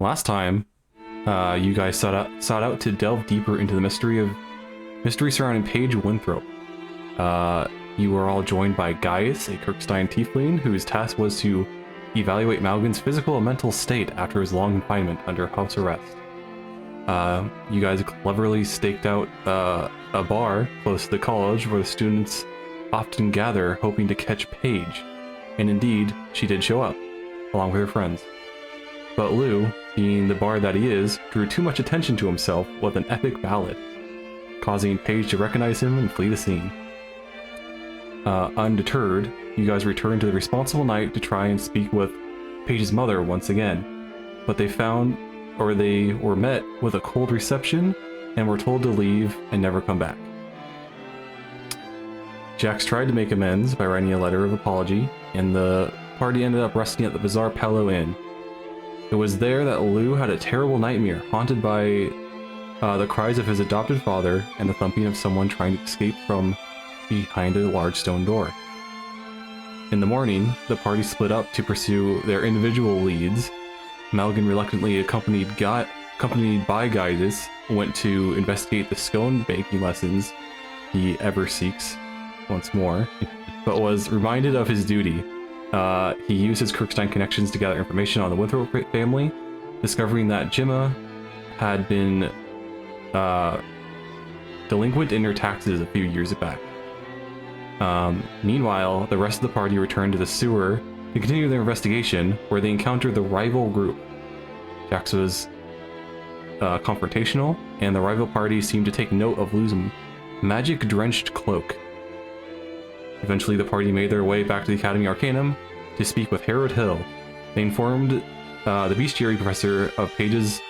Last time, you guys sought out to delve deeper into the mystery surrounding Paige Winthrop. You were all joined by Gaius, a Kirkstein tiefling, whose task was to evaluate Malgin's physical and mental state after his long confinement under house arrest. You guys cleverly staked out a bar close to the college where the students often gather, hoping to catch Paige. And indeed, she did show up, along with her friends. But Lou, being the bard that he is, drew too much attention to himself with an epic ballad, causing Paige to recognize him and flee the scene. Undeterred, you guys returned to the responsible knight to try and speak with Paige's mother once again, but they were met with a cold reception and were told to leave and never come back. Jax tried to make amends by writing a letter of apology, and the party ended up resting at the Bizarre Pello Inn. It was there that Lou had a terrible nightmare, haunted by the cries of his adopted father and the thumping of someone trying to escape from behind a large stone door. In the morning, the party split up to pursue their individual leads. Malgin, reluctantly accompanied by Gaius, went to investigate the scone baking lessons he ever seeks once more, but was reminded of his duty. He used his Kirkstein connections to gather information on the Winthrop family, discovering that Gemma had been delinquent in her taxes a few years back. Meanwhile, the rest of the party returned to the sewer to continue their investigation, where they encountered the rival group. Jax was confrontational, and the rival party seemed to take note of Lou's magic-drenched cloak. Eventually, the party made their way back to the Academy Arcanum to speak with Harold Hill. They informed the bestiary professor of Paige's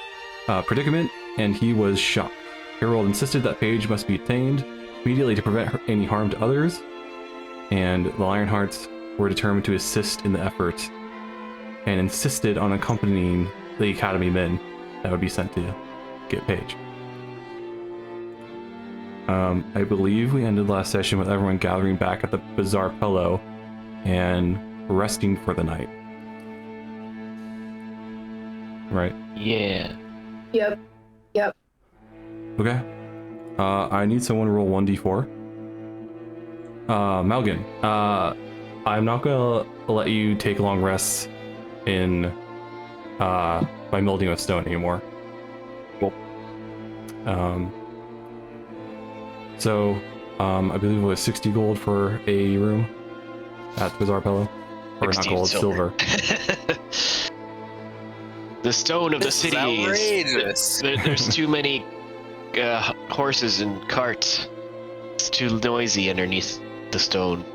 predicament, and he was shocked. Harold insisted that Paige must be detained immediately to prevent any harm to others, and the Lionhearts were determined to assist in the effort and insisted on accompanying the Academy men that would be sent to get Paige. I believe we ended last session with everyone gathering back at the Bizarre Pello and resting for the night. Right? Yeah. Yep. Okay. I need someone to roll 1d4. Malgin, I'm not gonna let you take long rests in by melting with stone anymore. Cool. I believe it was 60 gold for a room at Bizarre Pello. Or not gold, silver. The stone of the city is... There's too many horses and carts. It's too noisy underneath the stone.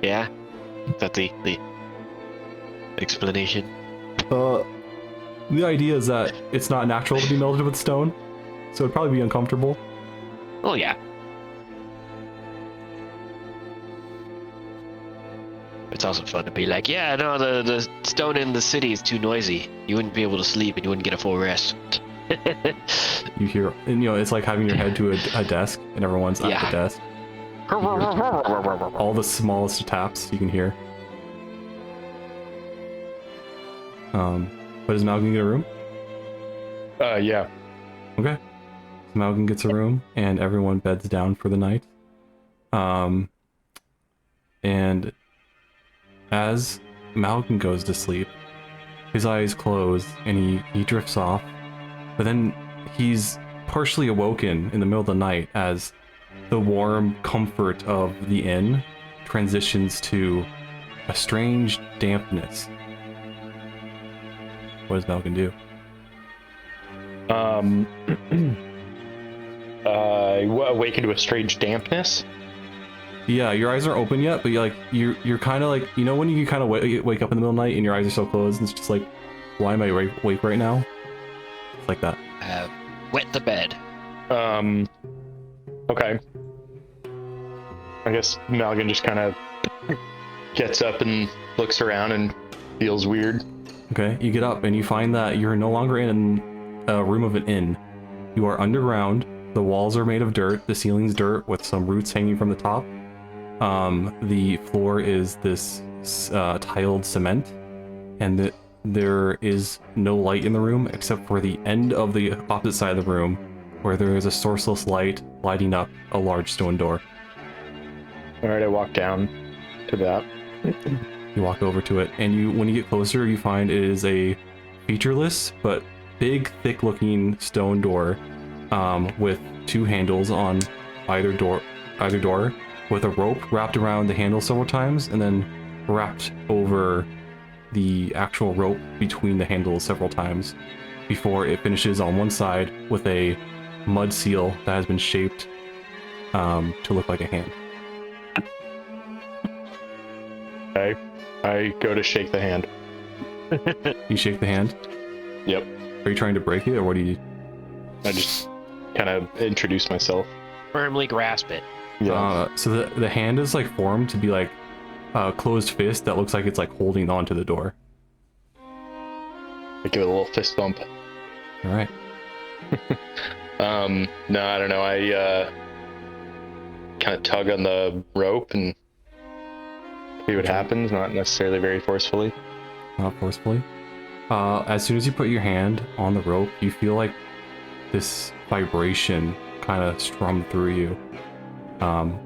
Yeah? Is that the explanation? The idea is that it's not natural to be melted with stone, so it'd probably be uncomfortable. Oh yeah. It's also fun to be like, yeah, no, the stone in the city is too noisy. You wouldn't be able to sleep and you wouldn't get a full rest. You hear, and it's like having your head to a desk, and everyone's at the desk. All the smallest of taps you can hear. But is Malgin get a room? Yeah. Okay. So Malgin gets a room, and everyone beds down for the night. And as Malgin goes to sleep, his eyes close, and he drifts off. But then he's partially awoken in the middle of the night as the warm comfort of the inn transitions to a strange dampness. What does Malgin do? Awaken to a strange dampness. Yeah, your eyes aren't open yet, but you're kind of like, when you kind of wake up in the middle of the night and your eyes are so closed, and it's just like, why am I awake right now? It's like that. Wet the bed. Okay. I guess Malgin just kind of gets up and looks around and feels weird. Okay, you get up and you find that you're no longer in a room of an inn. You are underground. The walls are made of dirt. The ceiling's dirt with some roots hanging from the top. The floor is this tiled cement. and there is no light in the room except for the end of the opposite side of the room, where there is a sourceless light lighting up a large stone door. All right, I walk down to that. You walk over to it, and when you get closer, you find it is a featureless but big, thick-looking stone door, with two handles on either door, with a rope wrapped around the handle several times, and then wrapped over the actual rope between the handles several times before it finishes on one side with a mud seal that has been shaped to look like a hand. Okay, I go to shake the hand. You shake the hand? Yep. Are you trying to break it, or what do you... I just kind of introduce myself. Firmly grasp it. Yeah. So the hand is like formed to be like a closed fist that looks like it's like holding on to the door. I give it a little fist bump. All right. No, I don't know. I kind of tug on the rope and see what happens. Not necessarily very forcefully. Not forcefully. As soon as you put your hand on the rope, you feel like this vibration kind of strum through you.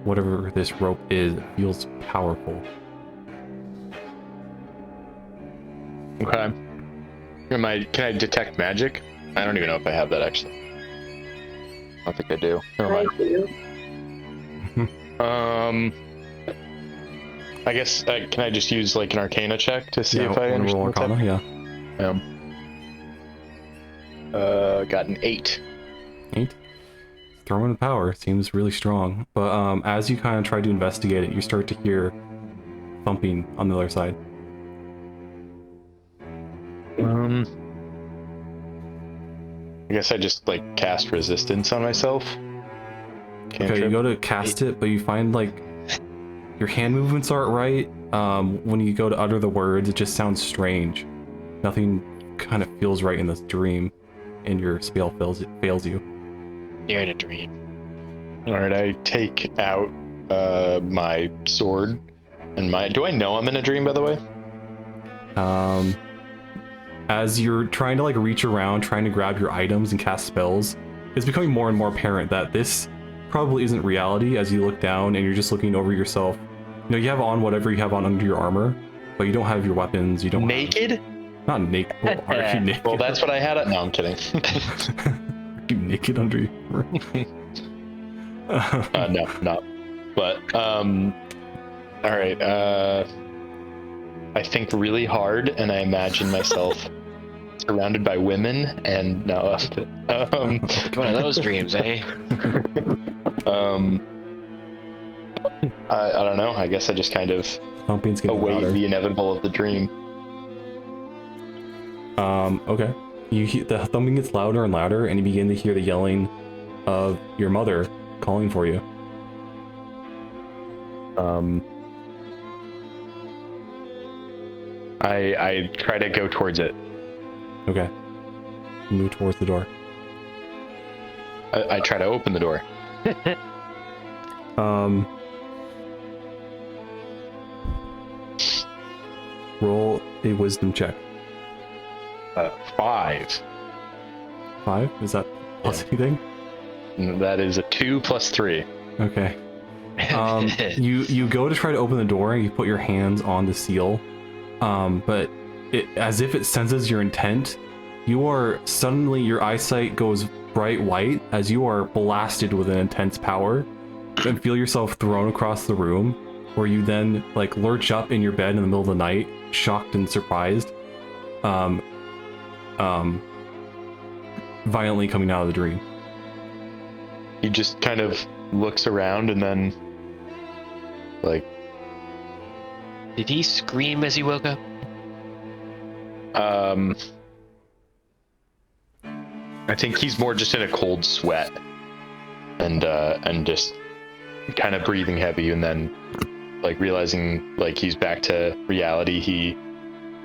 Whatever this rope is, it feels powerful. Okay. Can I detect magic? I don't even know if I have that actually. I don't think I do. Never mind. I guess can I just use like an Arcana check to see if I understand? Roll Arcana, yeah. Got an 8. 8. Throwing the power seems really strong, but as you kind of try to investigate it, you start to hear thumping on the other side. I guess I just like cast resistance on myself. Okay, you go to cast it, but you find like your hand movements aren't right. When you go to utter the words, it just sounds strange. Nothing kind of feels right in this dream, and your spell fails you. You're in a dream. All right, I take out my sword and my. Do I know I'm in a dream, by the way? As you're trying to like reach around, trying to grab your items and cast spells, it's becoming more and more apparent that this probably isn't reality. As you look down and you're just looking over yourself, you know, you have on whatever you have on under your armor, but you don't have your weapons. You don't naked. Not naked. Well, are you naked? Well, that's what I had. No, I'm kidding. Are you naked under your armor? No, not. But all right. I think really hard, and I imagine myself surrounded by women, and no. One of those dreams, eh? I don't know. I guess I just kind of await the inevitable of the dream. Okay. The thumping gets louder and louder, and you begin to hear the yelling of your mother calling for you. I try to go towards it. Okay. You move towards the door. I try to open the door. Roll a wisdom check. 5. 5? Is that plus anything? That is a 2 plus 3. Okay. You go to try to open the door and you put your hands on the seal, but as if it senses your intent, suddenly your eyesight goes bright white as you are blasted with an intense power and feel yourself thrown across the room, where you then like lurch up in your bed in the middle of the night, shocked and surprised, violently coming out of the dream. He just kind of looks around and then like... Did he scream as he woke up? I think he's more just in a cold sweat and just kind of breathing heavy, and then like realizing like he's back to reality, he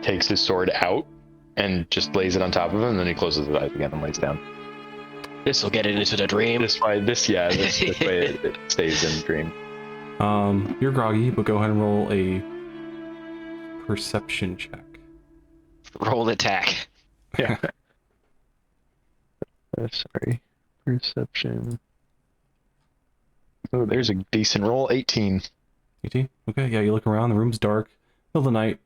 takes his sword out and just lays it on top of him, and then he closes his eyes again and lays down. This will get it into the dream. This way it stays in the dream. You're groggy, but go ahead and roll a perception check. Roll attack. Yeah. Sorry. Perception. Oh, there's a decent roll. 18. 18? Okay, yeah, you look around, the room's dark. Middle of the night.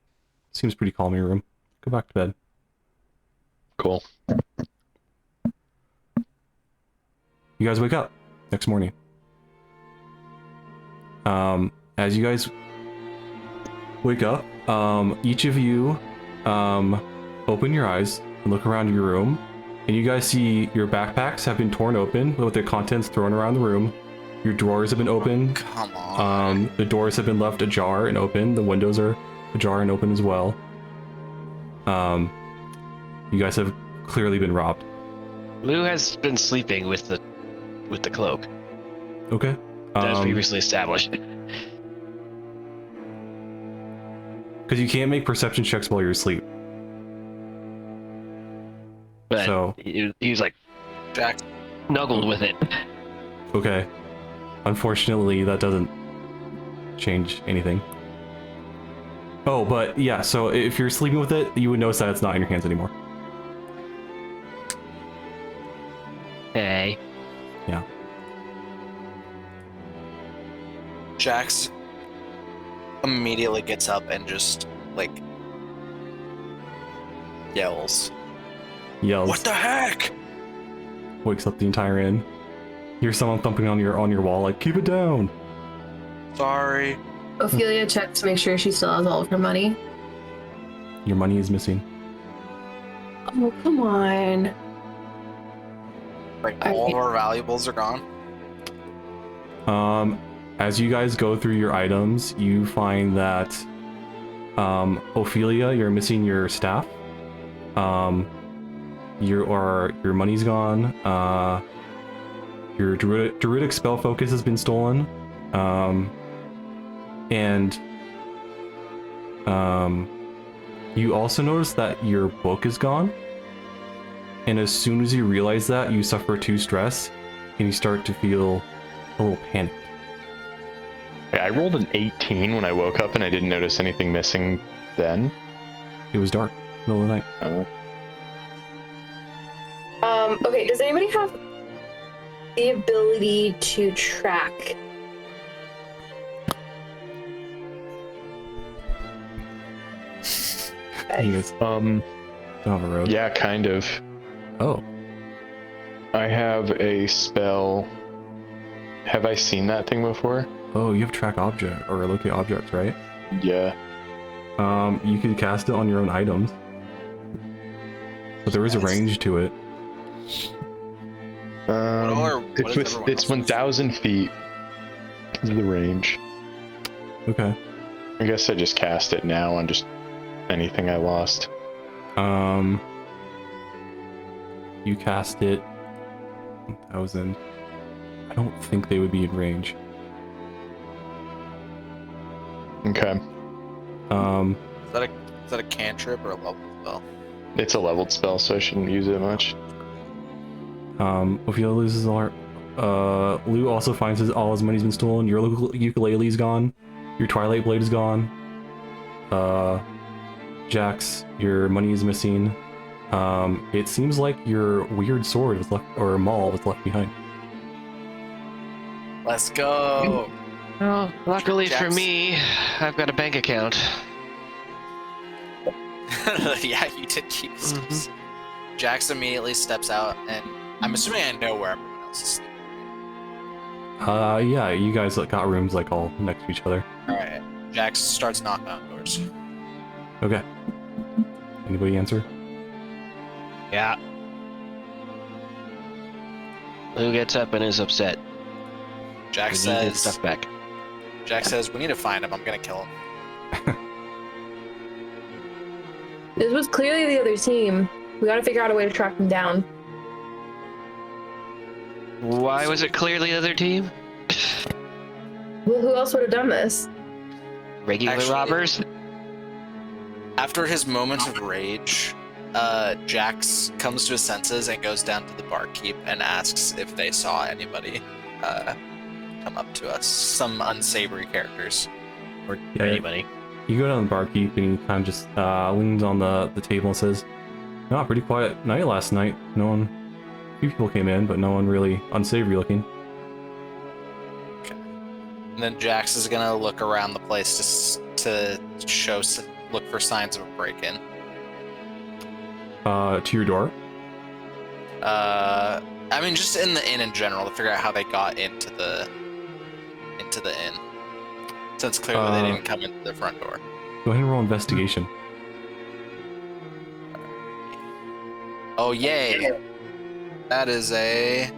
Seems pretty calm in your room. Go back to bed. Cool. You guys wake up next morning. As you guys wake up, each of you open your eyes and look around your room, and you guys see your backpacks have been torn open with their contents thrown around the room. Your drawers have been open. Come on. The doors have been left ajar and open. The windows are ajar and open as well. You guys have clearly been robbed. Lou has been sleeping with the cloak. Okay. That was previously established. Because you can't make perception checks while you're asleep. But So- he was like Jack, snuggled with it. Okay. Unfortunately, that doesn't change anything. Oh, but yeah, so if you're sleeping with it, you would notice that it's not in your hands anymore. Hey. Yeah. Jax immediately gets up and just, like, yells. Yells. What the heck? Wakes up the entire inn. Hears someone thumping on your wall, like, keep it down. Sorry. Ophelia checks to make sure she still has all of her money. Your money is missing. Oh, come on. Like, all of our valuables are gone. As you guys go through your items, you find that Ophelia, you're missing your staff. Your money's gone. Your druidic spell focus has been stolen. And you also notice that your book is gone. And as soon as you realize that, you suffer 2 stress, and you start to feel a little panicked. Yeah, I rolled an 18 when I woke up and I didn't notice anything missing then. It was dark, middle of the night. Okay, does anybody have the ability to track? You guys don't have a road. Yeah, kind of. Oh, I have a spell. Have I seen that thing before? oh, you have track object or locate objects, right? Yeah. You could cast it on your own items, but there is a range to it. What is It's everyone else's? 1,000 feet is the range. Okay. I guess I just cast it now on just anything I lost. You cast it 1,000. I don't think they would be in range. Okay. Is that a cantrip or a level spell? It's a leveled spell, so I shouldn't use it much. Ophelia loses all her. Lou also finds all his money's been stolen. Your ukulele's gone. Your Twilight Blade is gone. Jax, your money is missing. It seems like your weird sword was left, or maul was left behind. Let's go. Well, luckily for Jax. me, I've got a bank account. Yeah, you did keep this. Jax immediately steps out, and I'm assuming I know where everyone else is sleeping. Yeah, you guys got rooms like all next to each other. Alright. Jax starts knocking on doors. Okay. Anybody answer? Yeah. Lou gets up and is upset. Jax We need his says, stuff back. Jax says, we need to find him. I'm gonna kill him. This was clearly the other team. We gotta figure out a way to track them down. Why was it clearly the other team? Well, who else would have done this? Regular Actually- robbers? After his moment of rage, Jax comes to his senses and goes down to the barkeep and asks if they saw anybody come up to us. Some unsavory characters. Or Yeah. anybody? You go down to the barkeep and he kind of just leans on the table and says, "No, pretty quiet night last night. No one, a few people came in, but no one really unsavory looking." And then Jax is gonna look around the place to look for signs of a break-in. To your door. I mean, just in the inn in general, to figure out how they got into the inn. Since clearly they didn't come into the front door. Go ahead and roll investigation. Oh yay! That is a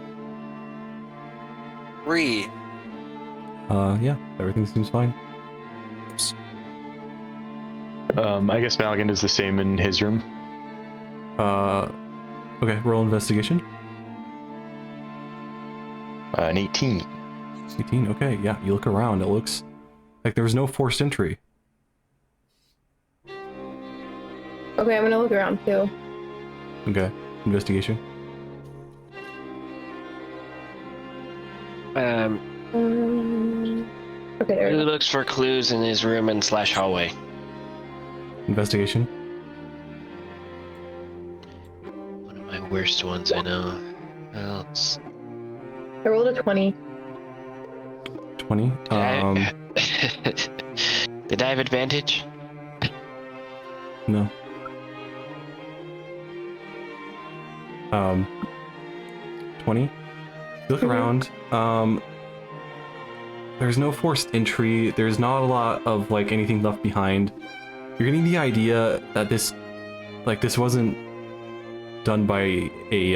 3. Yeah, everything seems fine. I guess Maligan does the same in his room. Okay, roll investigation. An 18. 18, okay, yeah, you look around, it looks like there was no forced entry. Okay, I'm gonna look around too. Okay, investigation. Okay, there we Who go. looks for clues in his room and / hallway? Investigation. One of my worst ones, I know. Well, I rolled a 20. 20. Did I have advantage? No. 20. You look around. There's no forced entry. There's not a lot of like anything left behind. You're getting the idea that this wasn't done by a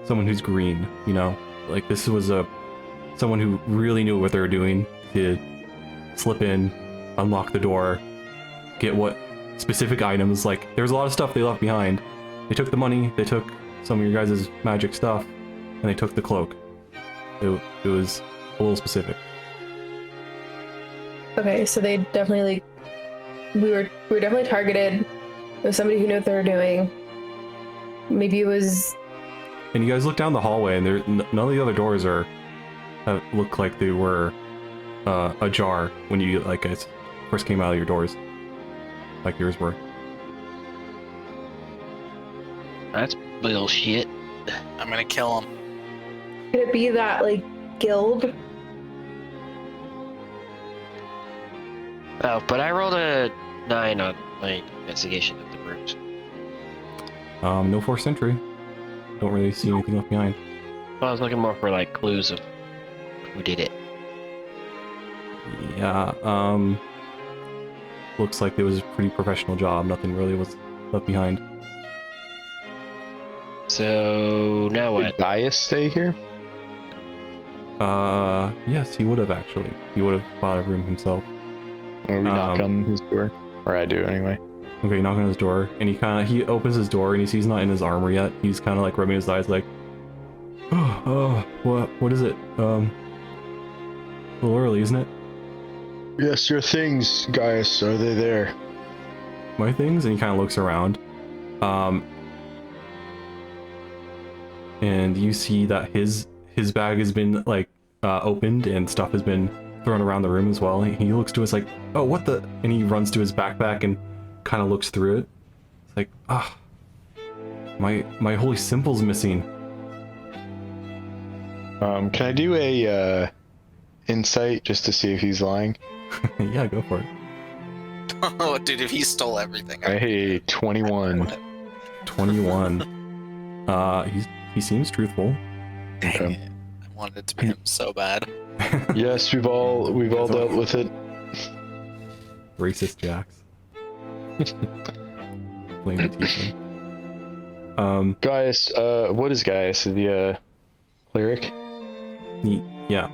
someone who's green. You know, like this was someone who really knew what they were doing to slip in, unlock the door, get what specific items. Like there's a lot of stuff they left behind. They took the money, they took some of your guys' magic stuff, and they took the cloak. It was a little specific. Okay, so they definitely we were definitely targeted. It was somebody who knew what they were doing. Maybe it was. And you guys look down the hallway, and none of the other doors look like they were ajar when you guys first came out of your doors, like yours were. That's bullshit. I'm gonna kill him. Could it be that like guild? Oh, but I rolled a 9 on my investigation of the rooms. No forced entry. Don't really see anything left behind. Well, I was looking more for like clues of who did it. Yeah. Looks like it was a pretty professional job. Nothing really was left behind. So now Did what? Gaius stay here? Yes, he would have actually. He would have bought a room himself. Or we knock on his door? Or I do anyway. Okay, you knock on his door, and he opens his door, and he sees he's not in his armor yet. He's kind of like rubbing his eyes, like, what is it? A little early, isn't it? Yes, your things, Gaius. Are they there? My things, and he kind of looks around, and you see that his bag has been like opened, and stuff has been thrown around the room as well. He looks to us like, oh, what the? And he runs to his backpack and kind of looks through it. It's like, my holy symbol's missing. Can I do a insight just to see if he's lying? Yeah, go for it. Oh, dude, if he stole everything. Hey, 21. 21. He seems truthful. Dang Okay. it. I wanted it to be him so bad. Yes, we've all dealt with it. Racist Jax. Blame the teacher. Gaius, what is Gaius? Is he a cleric? Yeah.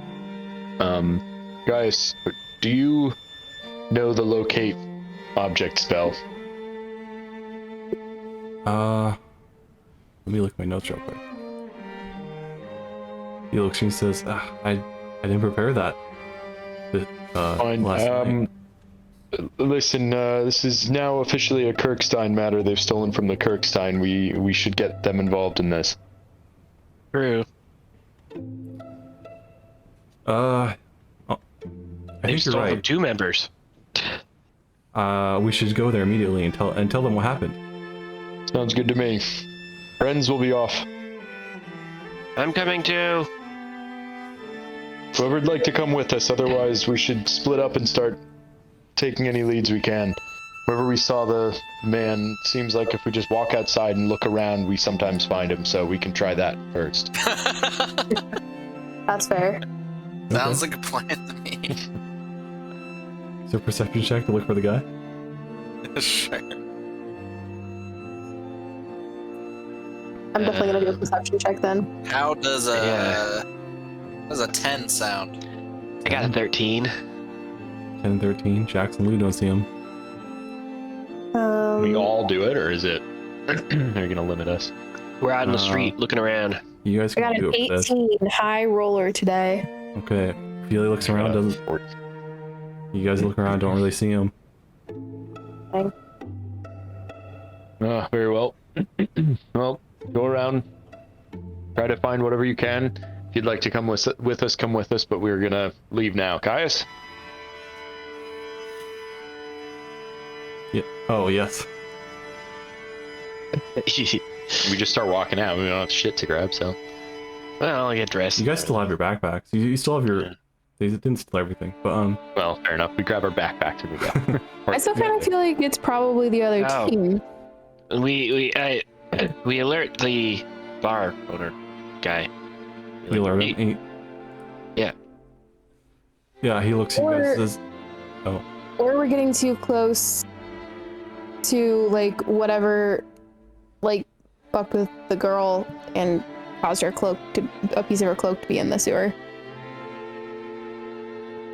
Gaius, do you know the locate object spell? Let me look at my notes real quick. He looks and says, I didn't prepare that. Fine. Last night. Listen, this is now officially a Kirkstein matter. They've stolen from the Kirkstein. We should get them involved in this. True. I I think you're stole from right. 2 members. We should go there immediately and tell them what happened. Sounds good to me. Friends will be off. I'm coming too. Whoever'd like to come with us, otherwise we should split up and start taking any leads we can. Wherever we saw the man, seems like if we just walk outside and look around, we sometimes find him, so we can try that first. That's fair. Sounds like a plan to me. Is there a perception check to look for the guy? Sure. I'm definitely gonna do a perception check then. How does a 10 sound? I got a 13. 10 and 13. Jackson Lou don't see him. We all do it, or is it? They're gonna limit us. We're out in the street looking around. You guys I can got do an it for this. 18 high roller today. Okay. Feely looks around, doesn't. You guys look around, don't really see him. Very well. Well, go around, try to find whatever you can. If you'd like to come with us, come with us, but we're gonna leave now. Caius? Yeah. Oh, yes. We just start walking out. We don't have shit to grab, so. Well, I'll get dressed. You guys still have your backpacks. You still have your. Yeah. They didn't steal everything, but Well, fair enough. We grab our backpacks and we go. I still kind of feel like it's probably the other Oh. team. We alert the bar owner guy. you learn it. Yeah. Yeah, he looks at you guys and says, Or we're getting too close to like whatever, like fucked with the girl and caused a piece of her cloak to be in the sewer.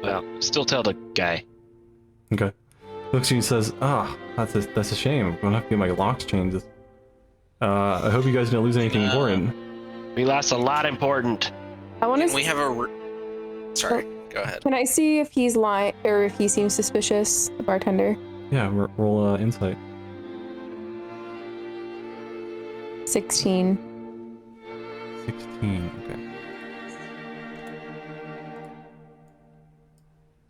Well, still tell the guy. okay. Looks at you and says, that's a shame. I'm gonna have to get my locks changed. I hope you guys didn't lose anything important. We lost a lot important. I want Can to. we have a... Sorry, go ahead. Can I see if he's lying or if he seems suspicious, the bartender? Yeah, roll insight. 16. 16. Okay.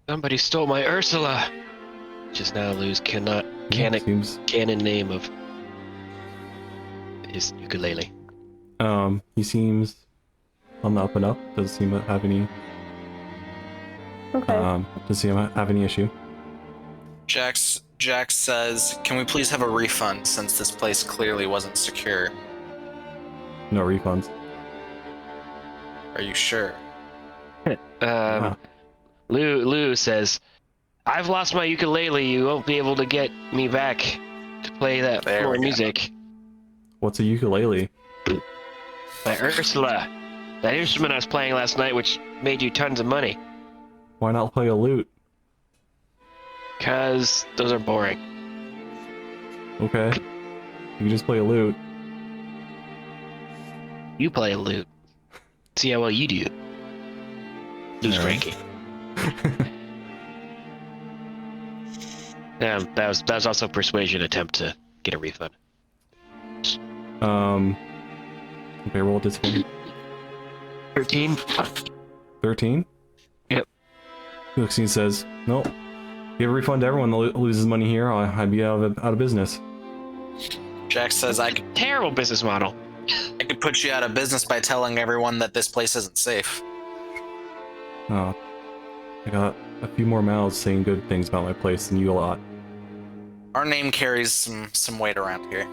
Somebody stole my Ursula. Just now lose Seems. canon name of his ukulele. He seems on the up and up. Doesn't seem to have any. Okay. Doesn't seem to have any issue. Jax says, can we please have a refund since this place clearly wasn't secure? No refunds. Are you sure? Lou says, I've lost my ukulele. You won't be able to get me back to play that There more we go. music. What's a ukulele? My Ursula. That instrument I was playing last night, which made you tons of money. Why not play a lute? Cause those are boring. Okay. You can just play a lute. You play a lute. See how well you do. Lose Yeah. ranking. That was also a persuasion attempt to get a refund. Okay, roll discipline. 13. 13? Yep. He looks and he says, nope. Give a refund to everyone that loses money here, I'd be out of business. Jax says, I could Terrible business model. put you out of business by telling everyone that this place isn't safe. Oh. I got a few more mouths saying good things about my place than you a lot. Our name carries some weight around here.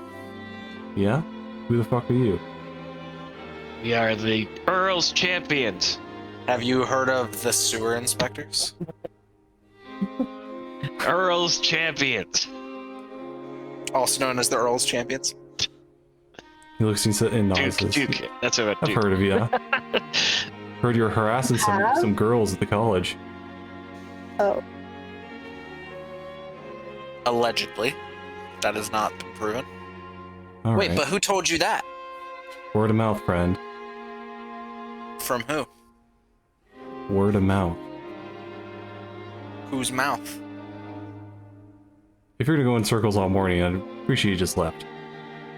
Yeah? Who the fuck are you? We are the Earl's champions. Have you heard of the sewer inspectors? Earl's champions. Also known as the Earl's Champions? He looks and nods. Duke. That's what I've Duke. heard of you. Heard you're harassing some girls at the college. Oh. Allegedly. That has not been proven. All Wait, right. but who told you that? Word of mouth, friend. From who? Word of mouth. Whose mouth? If you're gonna go in circles all morning, I'd appreciate you just left.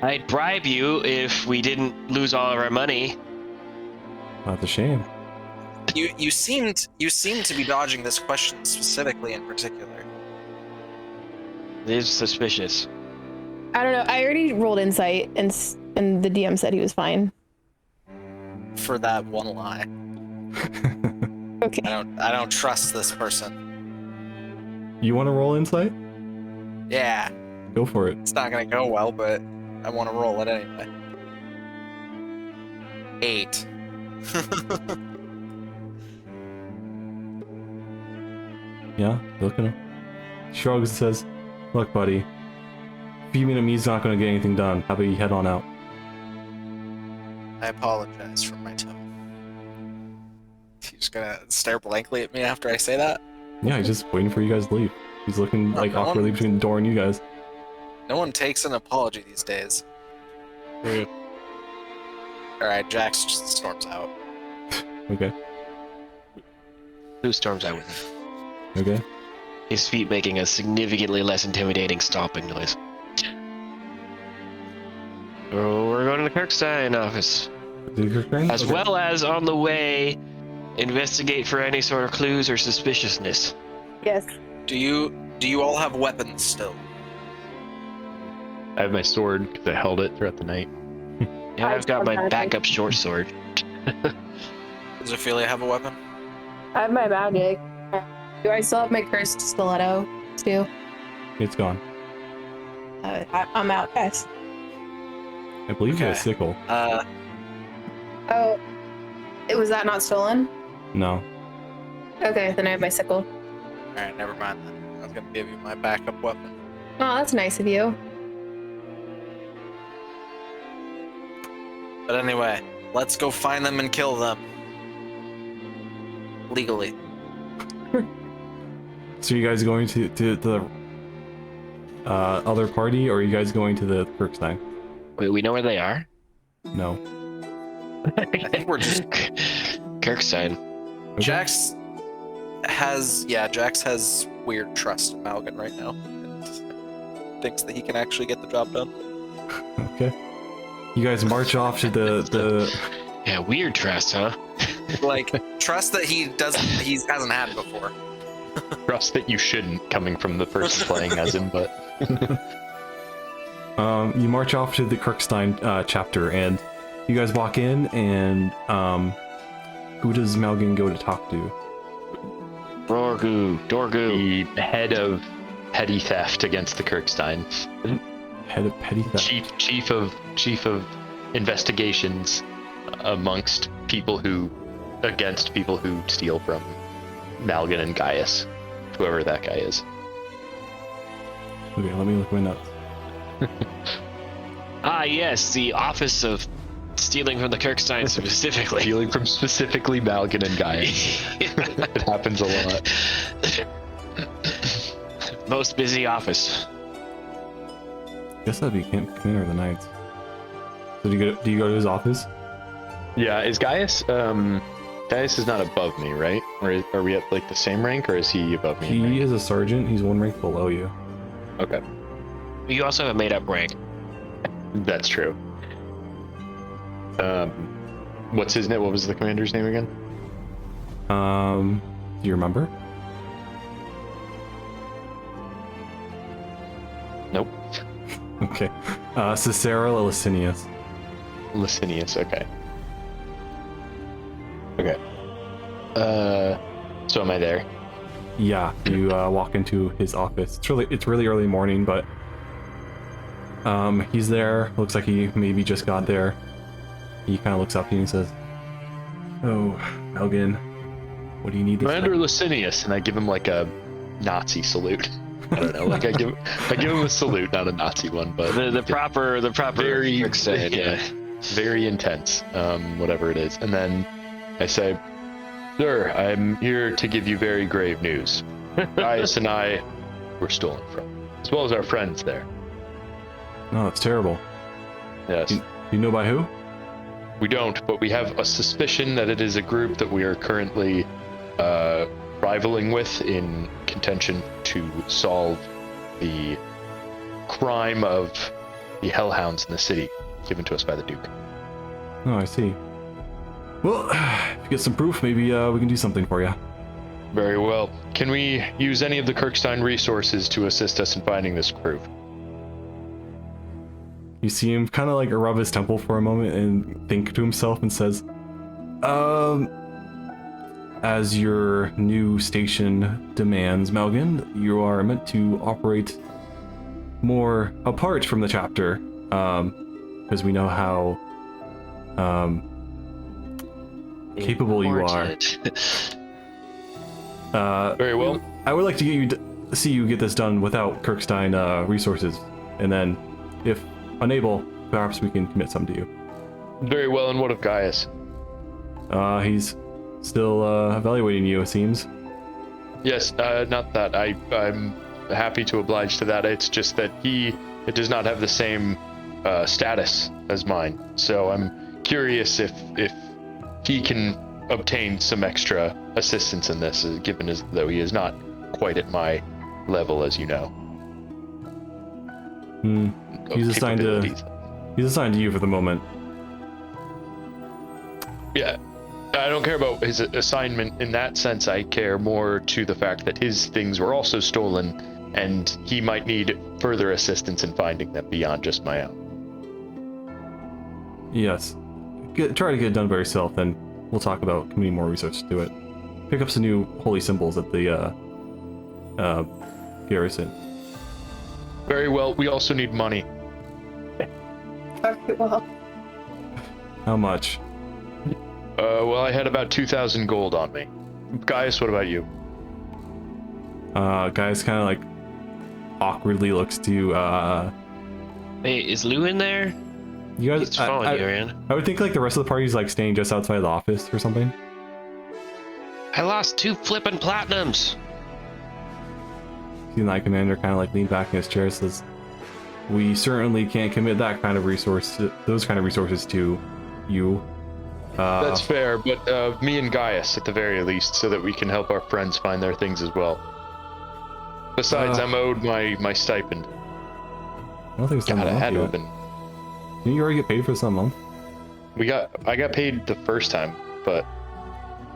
I'd bribe you if we didn't lose all of our money. That's a shame. You seemed to be dodging this question specifically in particular. It is suspicious. I don't know. I already rolled insight, and the DM said he was fine. For that one lie. Okay. I don't trust this person. You want to roll insight? Yeah, Go for it. it's not gonna go well, but I want to roll it anyway. 8. Yeah, look at him. Shrugs and says, "Look, buddy. Vietnamese not going to get anything done. How about you head on out?" I apologize for my tone. He's gonna stare blankly at me after I say that. Yeah, he's just waiting for you guys to leave. He's looking like no awkwardly one- between the door and you guys. No one takes an apology these days. Alright, Jax just storms out. Okay. Who storms out with him? Okay. His feet making a significantly less intimidating stomping noise. Oh, we're going to the Kirkstein office. As Okay. well as on the way, investigate for any sort of clues or suspiciousness. Yes. Do you all have weapons still? I have my sword because I held it throughout the night. Yeah, I've got my backup short sword. Does Ophelia have a weapon? I have my magic. Do I still have my cursed stiletto too? It's gone. I'm out, guys. I believe you have a Okay. sickle. Oh, was that not stolen? No. Okay, then I have my sickle. Alright, never mind then. I was gonna give you my backup weapon. Oh, that's nice of you. But anyway, let's go find them and kill them. Legally. So you guys going to the other party, or are you guys going to the Kirkstein? Wait, we know where they are? No. I think we're just Kirkstein. Okay. Jax has weird trust in Malgan right now. And thinks that he can actually get the job done. Okay. You guys march off to the Yeah, weird trust, huh? Like, trust that he hasn't had before. Trust that you shouldn't, coming from the person playing as him, but you march off to the Kirkstein chapter, and you guys walk in, and who does Malgin go to talk to? Dorgu. the head of petty theft against the Kirkstein, Head of petty theft. chief of investigations amongst against people who steal from Malgin and Gaius, whoever that guy is. Okay, let me look my notes. Ah, yes, the office of stealing from the Kirkstein specifically. Stealing from specifically Malgin and Gaius. It happens a lot. Most busy office. Guess that'd be Commander of the Knights. So do you go to his office? Yeah, is Gaius? Gaius is not above me, right? Or are we at like the same rank, or is he above me? in He rank? is a sergeant. He's one rank below you. Okay, You also have a made-up rank. that's true. What's his name? What was the commander's name again? Do you remember? Nope. Okay. Cicero Licinius. Licinius. Okay. Okay. So am I there? Yeah, you walk into his office. It's really early morning, but he's there. Looks like he maybe just got there. He kind of looks up to you and says, "Oh, Malgin, what do you need this Commander time?" Licinius, and I give him like a Nazi salute. I don't know. Like I give him a salute, not a Nazi one, but The proper very Kirkstein, yeah. very intense, whatever it is. And then I say, "Sir, I'm here to give you very grave news. Gaius and I were stolen from, as well as our friends there. No, it's terrible. Yes, Do you know by who? we don't, but we have a suspicion that it is a group that we are currently rivaling with in contention to solve the crime of the hellhounds in the city given to us by the Duke." Oh, I see. Well, if you get some proof, maybe we can do something for you. Very well. Can we use any of the Kirkstein resources to assist us in finding this proof? You see him kind of like rub his temple for a moment and think to himself and says, as your new station demands, Melvin, you are meant to operate more apart from the chapter, because we know how capable you are. Very well. I would like to get you see you get this done without Kirkstein resources, and then, if unable, perhaps we can commit some to you. Very well, and what of Gaius? He's still evaluating you, it seems. Yes, not that. I'm happy to oblige to that. It's just that it does not have the same status as mine. So I'm curious if he can obtain some extra assistance in this, given as though he is not quite at my level, as you know. He's assigned to you for the moment. Yeah, I don't care about his assignment in that sense. I care more to the fact that his things were also stolen, and he might need further assistance in finding them beyond just my own. Yes. Try to get it done by yourself, then we'll talk about committing more research to it. Pick up some new holy symbols at the garrison. Very well. We also need money. Okay, well. How much? Well, I had about 2,000 gold on me. Gaius, what about you? Gaius kind of like awkwardly looks to Hey, is Lou in there? you guys. He's following you around. I would think like the rest of the party's like staying just outside the office or something. I lost 2 flippin' platinums. The Knight Commander kind of like leaned back in his chair and says, "We certainly can't commit those kind of resources to you." That's fair, but me and Gaius at the very least, so that we can help our friends find their things as well. Besides, I'm owed my stipend. I don't think it's done God, I month had to yet. have been. Didn't you already get paid for this month? I got paid the first time, but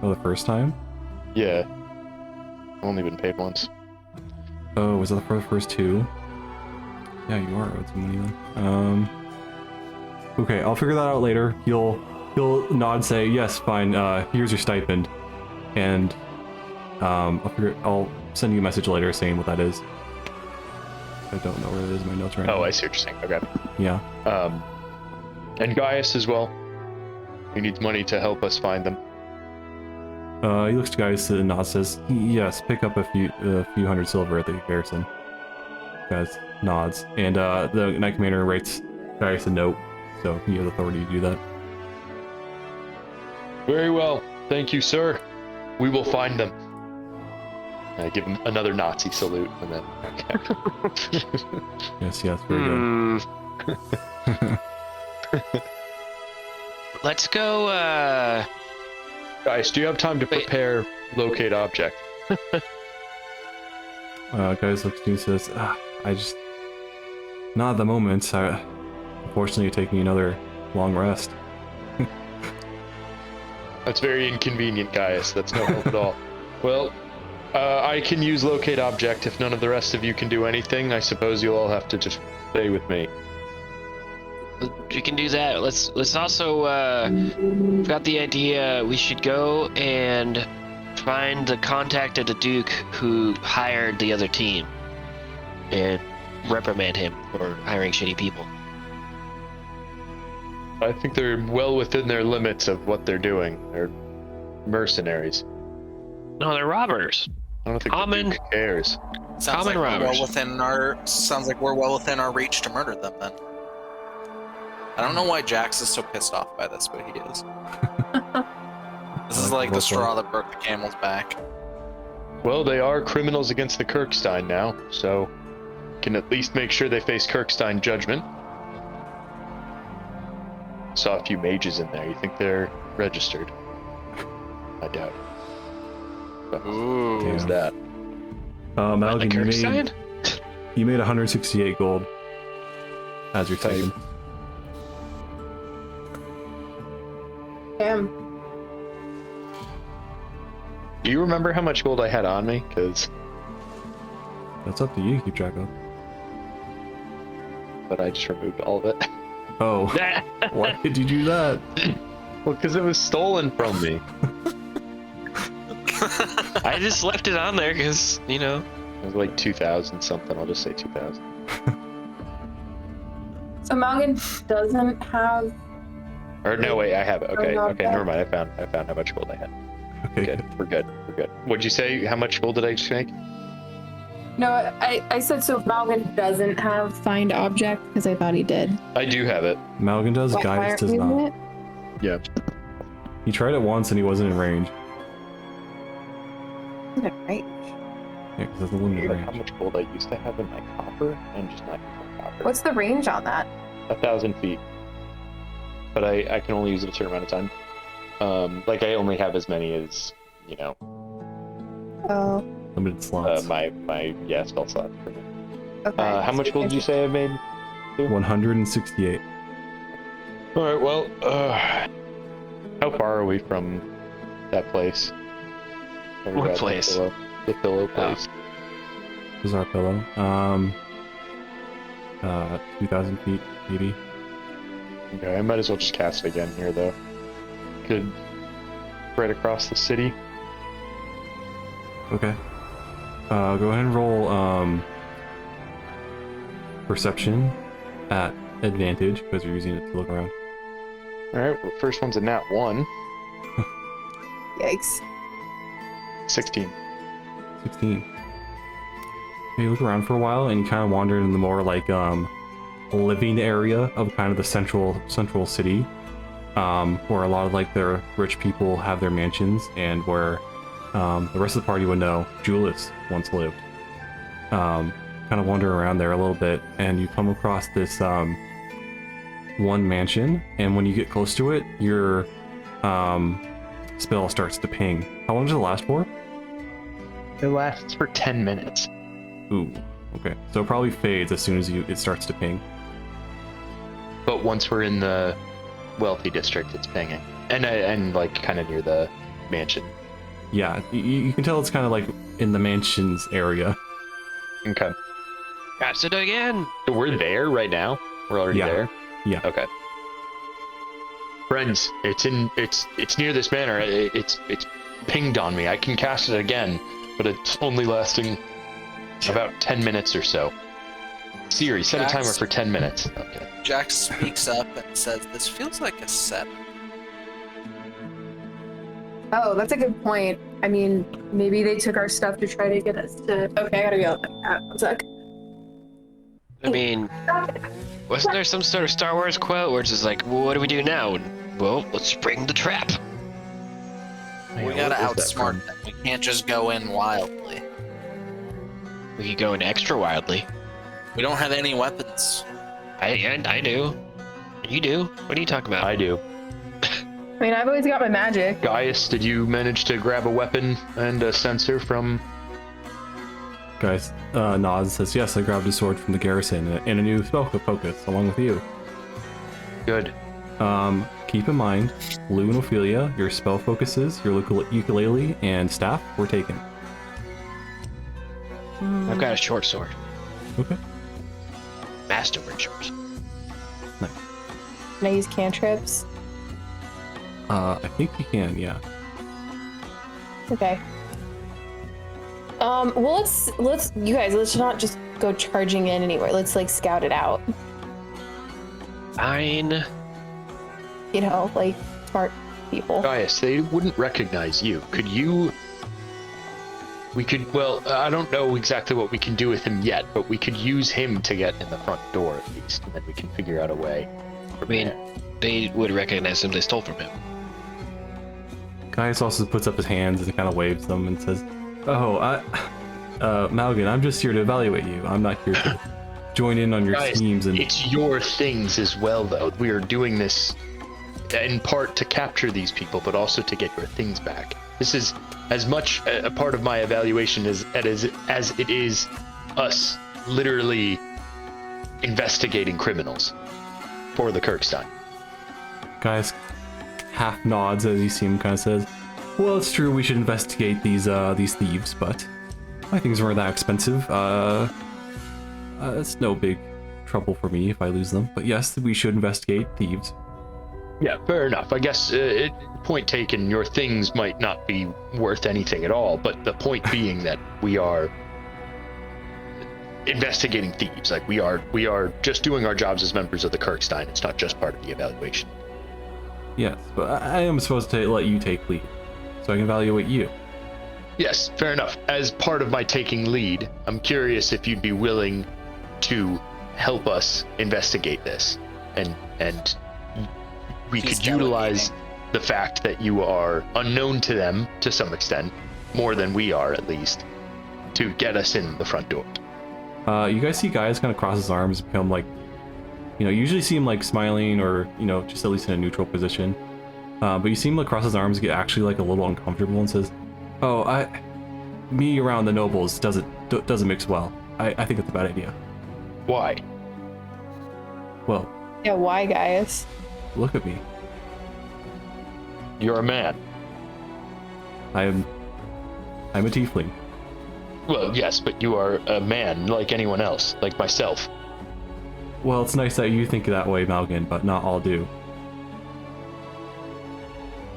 Oh, the first time? yeah, I've only been paid once. Oh, was that for the first 2? Yeah, you are owed some money then. Okay, I'll figure that out later. He'll nod, say, yes, fine, here's your stipend. And, I'll send you a message later saying what that is. I don't know where it is in my notes right now. Oh, I see what you're saying. Okay. Yeah. And Gaius as well. He needs money to help us find them. He looks to Gaius and nods, says, yes, pick up a few hundred silver at the garrison. Gaius nods. And, the Knight Commander writes Gaius a note, so he has authority to do that. Very well. Thank you, sir. We will find them. I give him another Nazi salute, and then... Okay. Yes, very good. Let's go, Guys, do you have time to prepare locate object? Gaius looks to you and says, not at the moment. Unfortunately, you're taking another long rest. That's very inconvenient, Gaius. That's no help at all. Well, I can use locate object. If none of the rest of you can do anything, I suppose you'll all have to just stay with me. we can do that. Let's also, I've got the idea, we should go and find the contact of the Duke who hired the other team and reprimand him for hiring shitty people. I think they're well within their limits of what they're doing. They're mercenaries. No, they're robbers. I don't think the Duke cares. Sounds Common like robbers. we're well within our reach to murder them then. I don't know why Jax is so pissed off by this, but he is. This is like the straw that broke the camel's back. Well, they are criminals against the Kirkstein now, so can at least make sure they face Kirkstein judgment. Saw a few mages in there. You think they're registered? I doubt it. But Ooh. who's that? Malgan, Kirkstein? you made 168 gold as your stipend. Damn. Do you remember how much gold I had on me? Because That's up to you to keep track of. but I just removed all of it. Oh, why did you do that? Well, because it was stolen from me. I just left it on there because, you know. It was like 2,000 something. I'll just say 2,000. So Malgan doesn't have. Or no, wait, I have it. Okay, not okay, bad. never mind. I found how much gold I had. Okay. Good. We're good. We're good. What'd you say? How much gold did I just make? No, I said so. Malgan doesn't have find object because I thought he did. I do have it. Malgan does, Why Gaius aren't does we not. in it? Yeah. He tried it once and he wasn't in range. Isn't it right? Yeah, because that's a limited How range. much gold I used to have in my copper and just not using copper. What's the range on that? 1,000 feet. But I can only use it a certain amount of time. Like I only have as many as, you know, Oh, Limited slots. my spell slots for me. okay. How much gold did you say I made? 168. All right. Well, how far are we from that place? Where we What got place? The pillow place. Bizarre pillow. 2,000 feet, maybe. Okay, I might as well just cast it again here, though. Could right across the city. Okay. Go ahead and roll perception at advantage because you're using it to look around. All right. Well, first one's a nat 1. Yikes. 16. 16. You look around for a while and you kind of wander in the more like living area of kind of the central city, where a lot of like their rich people have their mansions and where the rest of the party would know Julius once lived. Kind of wander around there a little bit and you come across this one mansion, and when you get close to it, your spell starts to ping. How long does it last for? It lasts for 10 minutes. Ooh, okay. So it probably fades as soon as it starts to ping. But once we're in the wealthy district, it's pinging. And like kind of near the mansion. Yeah, you can tell it's kind of like in the mansions area. Okay. Cast it again. So we're there right now? We're already Yeah. there? Yeah. Okay. Friends, it's near this manor. It's pinged on me. I can cast it again, but it's only lasting about 10 minutes or so. Siri, set a timer for 10 minutes. Okay. Jax speaks up and says, "This feels like a set." Oh, that's a good point. I mean, maybe they took our stuff to try to get us to. Okay, I gotta go. One sec. I mean, wasn't there some sort of Star Wars quote where it's just like, well, what do we do now? And, well, let's spring the trap. We Man, gotta what is that from? outsmart them. We can't just go in wildly. We could go in extra wildly. We don't have any weapons. I do. You do. What are you talking about? I do. I mean, I've always got my magic. Gaius, did you manage to grab a weapon and a sensor from... Guys, nods, says, yes, I grabbed a sword from the garrison and a new spell focus along with you. Good. Keep in mind, Lou and Ophelia, your spell focuses, your ukulele, and staff were taken. I've got a short sword. Okay. Masterword short. Can I use cantrips? I think you can, yeah. Okay. Well, let's you guys, let's not just go charging in anywhere. Let's like scout it out. Fine. You know, like smart people. Gaius, they wouldn't recognize you. Could you... We could, well, I don't know exactly what we can do with him yet, but we could use him to get in the front door at least, and then we can figure out a way. I mean, they would recognize him. They stole from him. Gaius also puts up his hands and kind of waves them and says, oh, Malgan, I'm just here to evaluate you. I'm not here to join in on your Guys, schemes and... it's your things as well, though. We are doing this in part to capture these people, but also to get your things back. This is as much a part of my evaluation as it is us literally investigating criminals for the Kirkstein. Gaius half nods as you see him, kind of says, Well, it's true. We should investigate these thieves, but my things weren't that expensive. It's no big trouble for me if I lose them. But yes, we should investigate thieves. Yeah, fair enough. I guess, point taken, your things might not be worth anything at all, but the point being that we are investigating thieves. Like, we are just doing our jobs as members of the Kirkstein. It's not just part of the evaluation. Yes, but I am supposed to let you take lead, so I can evaluate you. Yes, fair enough. As part of my taking lead, I'm curious if you'd be willing to help us investigate this, and we He's could utilize the fact that you are unknown to them to some extent, more than we are at least, to get us in the front door. You guys see guys kind of cross his arms, become like, you usually see him like smiling or, just at least in a neutral position. But you see him like cross his arms, get actually like a little uncomfortable and says, "Oh, me around the nobles doesn't mix well. I think it's a bad idea." Why? Well, Yeah, why, guys? look at me. You're a man. I'm a tiefling. Well, yes, but you are a man like anyone else, like myself. Well, it's nice that you think that way, Malgan, but not all do.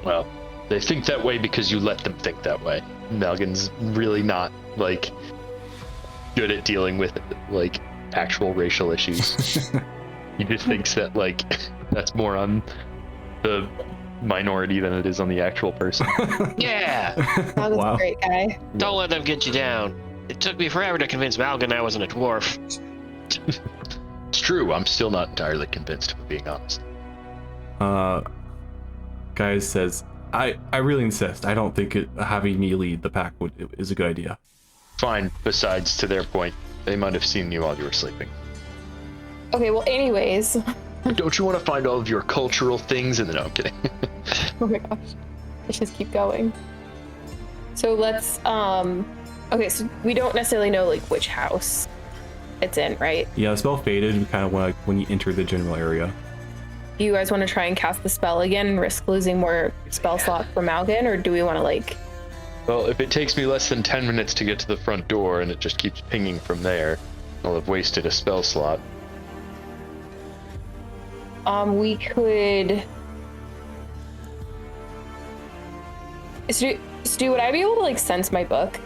Well, they think that way because you let them think that way. Malgan's really not, like, good at dealing with, like, actual racial issues. He just thinks that, like, that's more on the minority than it is on the actual person. Yeah! That was Wow. a great guy. Don't let them get you down. It took me forever to convince Malgan I wasn't a dwarf. It's true, I'm still not entirely convinced, if I'm being honest. Guys says, I really insist. I don't think having me lead the pack is a good idea. Fine, besides, to their point, they might have seen you while you were sleeping. Okay, well, anyways. Don't you want to find all of your cultural things? And then, no, I'm kidding. Oh my gosh. Let's just keep going. So let's, okay, so we don't necessarily know, like, which house it's in, right? Yeah, the spell faded kind of when you enter the general area. Do you guys want to try and cast the spell again and risk losing more spell slot for Malgan, or do we want to, like... Well, if it takes me less than 10 minutes to get to the front door and it just keeps pinging from there, I'll have wasted a spell slot. We could... Stu, would I be able to, like, sense my book?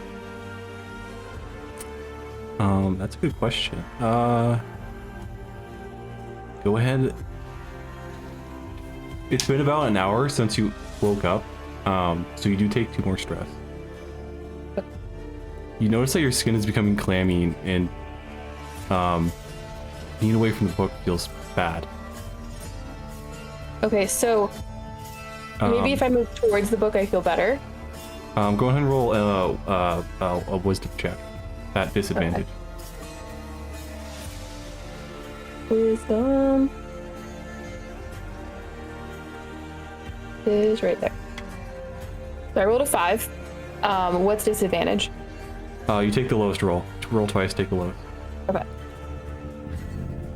That's a good question. Go ahead. It's been about an hour since you woke up, so you do take 2 more stress. You notice that your skin is becoming clammy, and being away from the book feels bad. Okay, so maybe if I move towards the book, I feel better. Go ahead and roll a wisdom check at disadvantage. Wisdom is right there. So I rolled a 5. What's disadvantage? You take the lowest roll. Roll twice, take the lowest. Okay.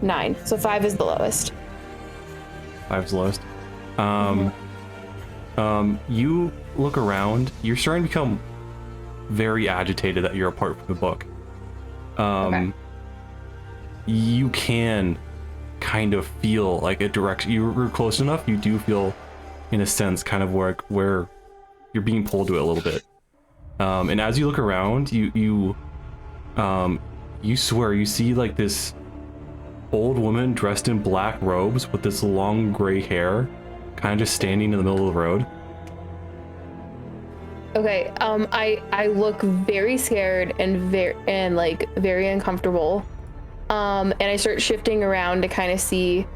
9. So 5 is the lowest. 5's the lowest. You look around. You're starting to become very agitated that you're apart from the book. Okay. You can kind of feel like a direction. You're close enough. You do feel, in a sense, kind of where you're being pulled to it a little bit. And as you look around, you swear you see like this old woman dressed in black robes with this long gray hair, kind of just standing in the middle of the road. Okay. I look very scared and very uncomfortable. And I start shifting around to kind of see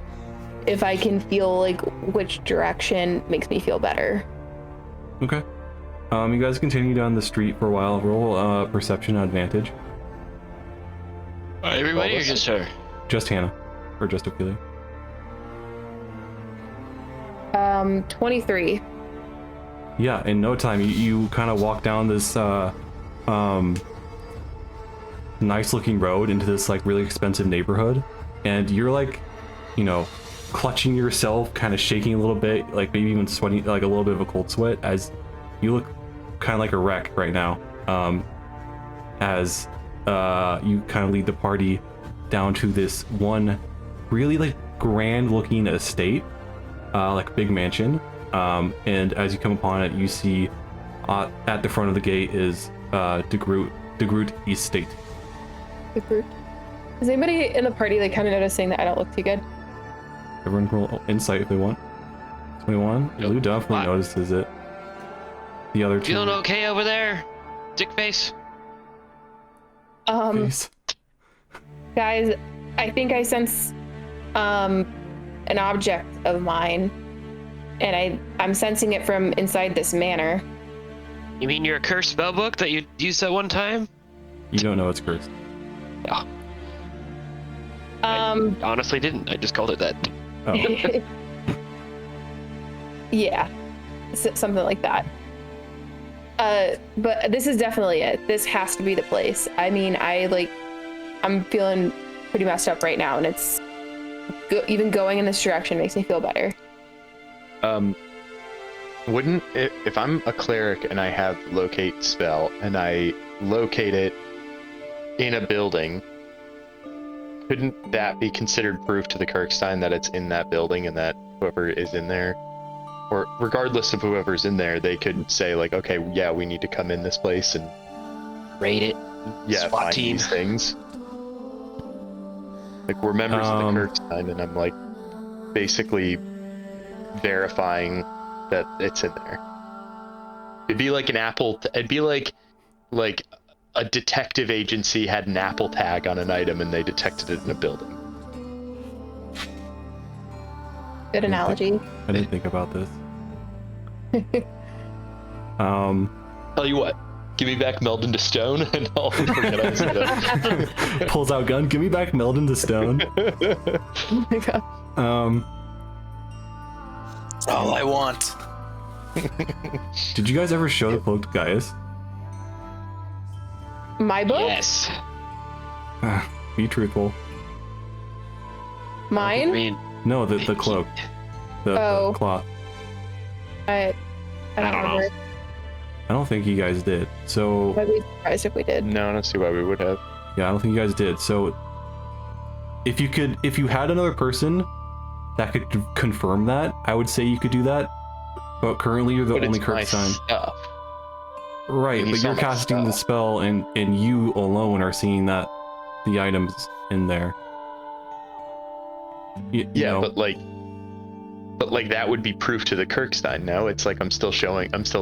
if I can feel like which direction makes me feel better. Okay. You guys continue down the street for a while. Roll perception advantage. Everybody or just her? Just Hannah, or just Ophelia. 23. Yeah, in no time you kind of walk down this nice looking road into this like really expensive neighborhood, and you're like, clutching yourself, kind of shaking a little bit, like maybe even sweating like a little bit of a cold sweat as you look kind of like a wreck right now. As you kind of lead the party down to this one really like grand looking estate, like big mansion. And as you come upon it, you see at the front of the gate is De Groot Estate. The group. Is anybody in the party like kind of noticing that I don't look too good? Everyone roll insight if they want. 21. Yep. Lou definitely notices it. The other two. Feeling okay over there, dick face? Face. Guys, I think I sense an object of mine, and I'm sensing it from inside this manor. You mean your cursed spellbook that you used at one time? You don't know it's cursed. Yeah. I honestly didn't. I just called it that. Oh. Yeah, something like that. But this is definitely it. This has to be the place. I mean, I'm feeling pretty messed up right now, and it's even going in this direction makes me feel better. Wouldn't if I'm a cleric and I have locate spell and I locate it in a building, couldn't that be considered proof to the Kirkstein that it's in that building and that whoever is in there, or regardless of whoever's in there, they could say like, okay, yeah, we need to come in this place and Raid it. yeah, SWAT find team. these things. Like we're members of the Kirkstein, and I'm like basically verifying that it's in there. It'd be like an Apple. It'd be like a detective agency had an Apple tag on an item and they detected it in a building. Good analogy. I didn't think about this. Tell you what, give me back Meldon to Stone, and I'll forget I said that. Pulls out gun. Give me back Meldon to Stone. Oh my god. That's all I want. Did you guys ever show the cloak to Gaius? My book? Yes. Be truthful. I Mine? mean, No, the cloak. The Oh. cloth. I I don't know. remember. I don't think you guys did. So I'd be surprised if we did. No, I don't see why we would have. yeah, I don't think you guys did. So if you had another person that could confirm that, I would say you could do that. But currently you're the But only it's my Kirkstein. stuff. Right, And you but saw you're my casting the spell and you alone are seeing that the items in there. You Yeah, know, but like that would be proof to the Kirkstein. No, it's like I'm still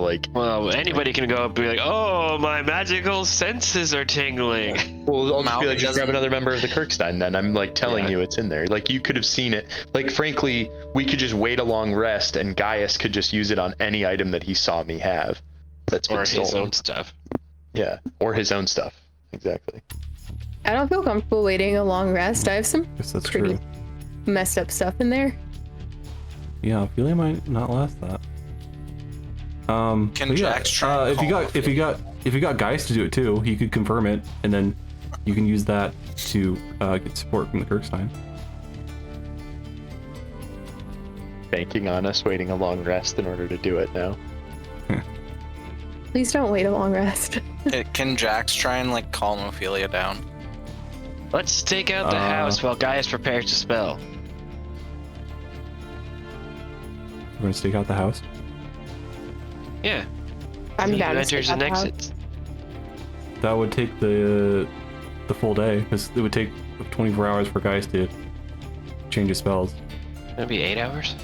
like. Well, anybody can go up and be like, "Oh, my magical senses are tingling." Well, I'll just be Malby like, just grab doesn't- another member of the Kirkstein. Then I'm like telling Yeah. you it's in there. Like you could have seen it. Like frankly, we could just wait a long rest, and Gaius could just use it on any item that he saw me have. That's been Or his stolen. own stuff. Yeah, or his own stuff. Exactly. I don't feel comfortable waiting a long rest. I have some yes, that's pretty true. messed up stuff in there. Yeah, I feel it might not last that. Can but yeah, Jax try and if you got Gaius to do it too, he could confirm it, and then you can use that to get support from the Kirkstein. Banking on us waiting a long rest in order to do it now. Please don't wait a long rest. Can Jax try and like calm Ophelia down? Let's stake out the house while Gaius prepares to spell. We're gonna stake out the house. Yeah. I'm He down to enters stay and at the house. exits. That would take the full day, because it would take 24 hours for Gaius to change his spells. That'd be 8 hours.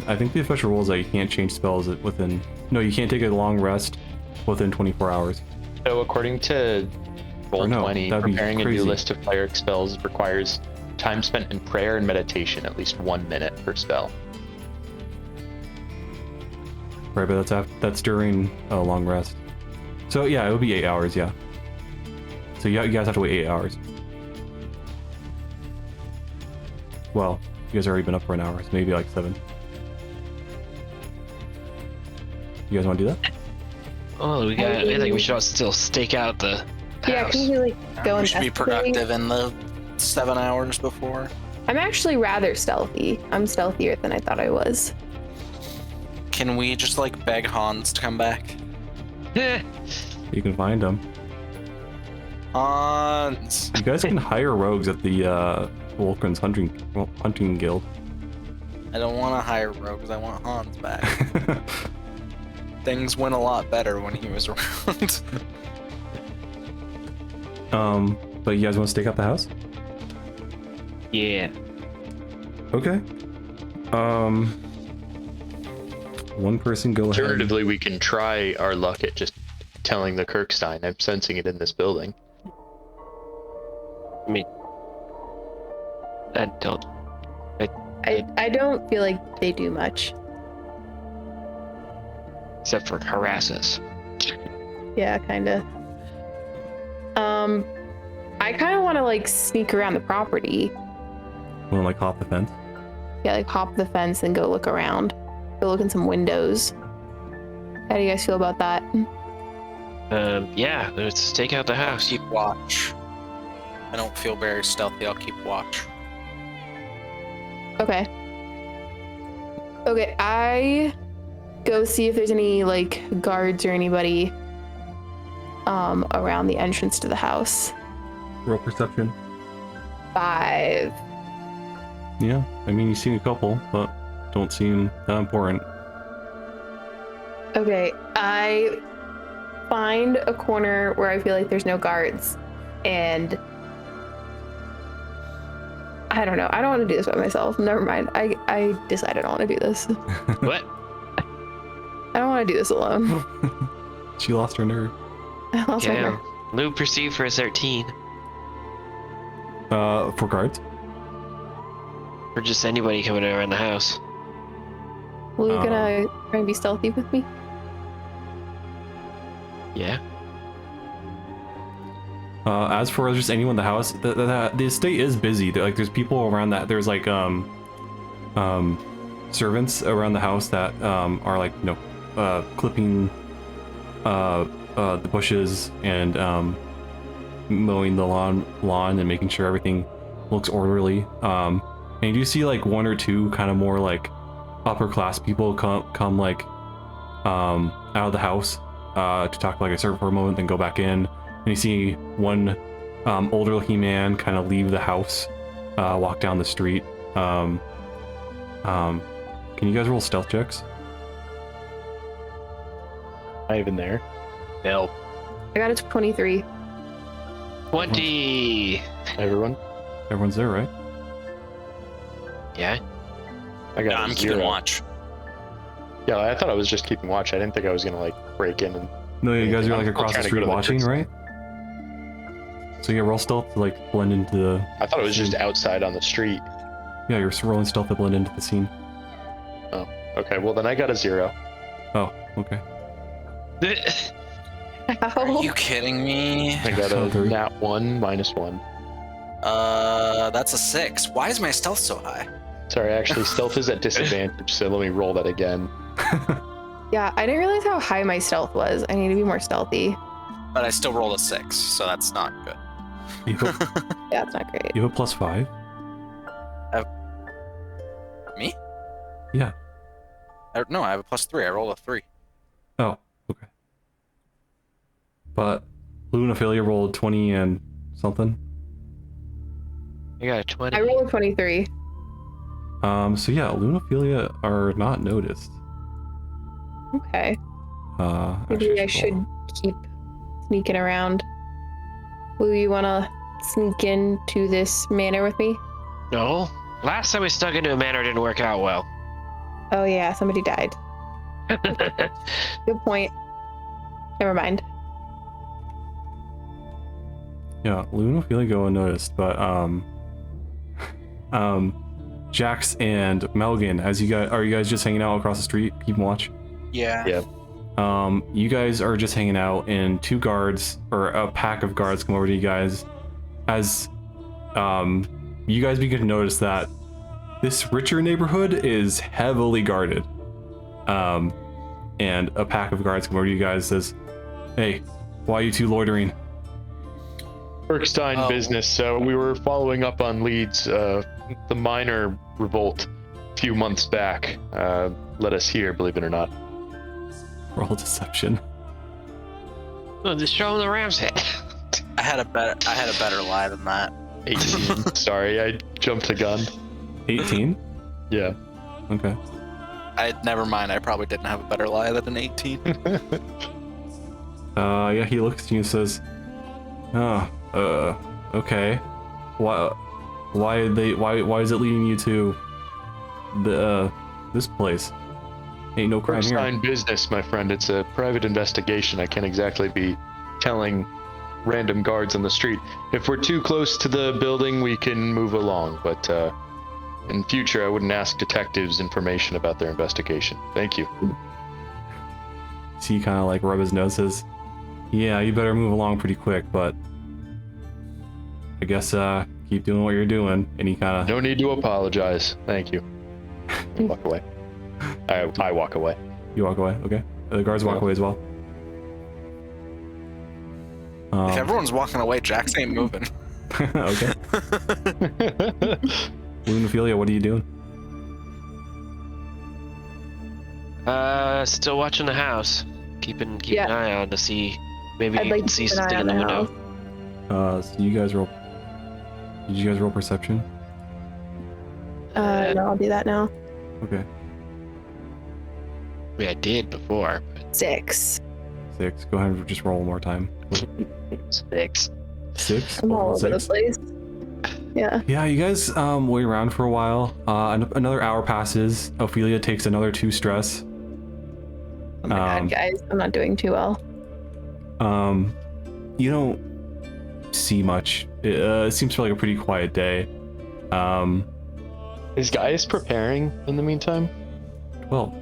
I think the official rule is that you can't change spells within. No, you can't take a long rest within 24 hours. So according to Or no, Roll20, that'd be preparing a new crazy. list of cleric spells requires time spent in prayer and meditation, at least 1 minute per spell. Right, but that's during a long rest. So yeah, it would be 8 hours. Yeah. So you guys have to wait 8 hours. Well, you guys have already been up for an hour, so maybe like 7. You guys want to do that? Oh, we think we should still stake out the Yeah, house. can you like go We should be investigate? productive in the 7 hours before. I'm actually rather stealthy. I'm stealthier than I thought I was. Can we just like beg Hans to come back? You can find him. Hans. You guys can hire rogues at the Volkran's hunting guild. I don't want to hire rogues. I want Hans back. Things went a lot better when he was around. But you guys want to stake out the house? Yeah. Okay. One person go ahead. Alternatively, we can try our luck at just telling the Kirkstein. I'm sensing it in this building. I mean, I don't. I don't feel like they do much. Except for harass us. Yeah, kinda. I kind of want to like sneak around the property. Want to like hop the fence? Yeah, like hop the fence and go look around. Go look in some windows. How do you guys feel about that? Yeah, let's take out the house. Keep watch. I don't feel very stealthy. I'll keep watch. Okay. Okay, I go see if there's any like guards or anybody around the entrance to the house. Roll perception. 5. Yeah, I mean you see a couple, but don't seem that important. Okay, I find a corner where I feel like there's no guards, and I don't know. I don't want to do this by myself. Never mind. I decided I don't want to do this. What? I don't want to do this alone. She lost her nerve. I lost my Damn. nerve. Lou perceived for a 13. For guards? Or just anybody coming around the house. Will you gonna try and be stealthy with me? Yeah. As for just anyone in the house, the estate is busy. Like there's people around that. There's like servants around the house that are like clipping the bushes and mowing the lawn and making sure everything looks orderly. And you do see like one or two kind of more like upper class people come like out of the house to talk to like a servant for a moment, then go back in. And you see one older looking man kind of leave the house, walk down the street. Can you guys roll stealth checks? Not even there. Nope. I got a 23. 20. Everyone? Everyone's there, right? Yeah. I got Yeah, I'm a keeping 0. watch. Yeah, I thought I was just keeping watch. I didn't think I was gonna like break in and. No, you guys are like I'm across the trying to go street to the watching, Kirkstein. right? So yeah, roll stealth to like blend into the... I thought it was just outside on the street. Yeah, you're rolling stealth to blend into the scene. Okay, well then I got a 0. Oh, okay. Are Ow. you kidding me? I got a Okay. nat 1 -1. That's a 6. Why is my stealth so high? Sorry, actually, stealth is at disadvantage, so let me roll that again. Yeah, I didn't realize how high my stealth was. I need to be more stealthy. But I still rolled a 6, so that's not good. You have, Yeah, it's not great. you have a +5? Me? Yeah. No, I have a +3. I rolled a 3. Oh, okay. But Lunaphilia rolled 20 and something. I got a 20. I rolled a 23. So yeah, Lunaphilia are not noticed. Okay. Actually, Maybe I should keep sneaking around. Will you wanna sneak into this manor with me? No. Last time we snuck into a manor didn't work out well. Oh yeah, somebody died. Good point. Never mind. Yeah, Lunaphilia go unnoticed, but Jax and Melgan, are you guys just hanging out across the street, keeping watch? Yeah. Yeah. You guys are just hanging out, and two guards or a pack of guards come over to you guys as you guys begin to notice that this richer neighborhood is heavily guarded. And a pack of guards come over to you guys and says, "Hey, why are you two loitering?" Kirkstein Oh. business. So we were following up on leads. The minor revolt. If few months back led us here, believe it or not. Roll deception. Oh, just show him the ram's head. I had a better lie than that. 18. Sorry, I jumped the gun. 18? Yeah. Okay. Never mind. I probably didn't have a better lie than an 18. Yeah, he looks at you and says, okay. Why is it leading you to this place? Ain't no crime here. First-time business, my friend. It's a private investigation. I can't exactly be telling random guards on the street. If we're too close to the building, we can move along. But in future, I wouldn't ask detectives information about their investigation. Thank you. So he kind of like rub his nose, says, yeah, you better move along pretty quick, but I guess keep doing what you're doing. And he kind of... No need to apologize. Thank you. Walk away. I walk away. You walk away, okay. The guards walk away as well. If everyone's walking away, Jax ain't moving. Okay. Lunophilia, what are you doing? Still watching the house. Keeping an eye on to see. Maybe I'd you like can to see keep an something eye in on the the window. So you guys roll... Did you guys roll perception? No, I'll do that now. Okay. I mean, I did before. But 6. 6. Go ahead and just roll one more time. 6. 6? I'm all over the 6. place. Yeah. Yeah, you guys wait around for a while. Another hour passes. Ophelia takes another 2 stress. Oh my god, guys, I'm not doing too well. You don't see much. It seems like a pretty quiet day. Is Gaius preparing in the meantime? Well,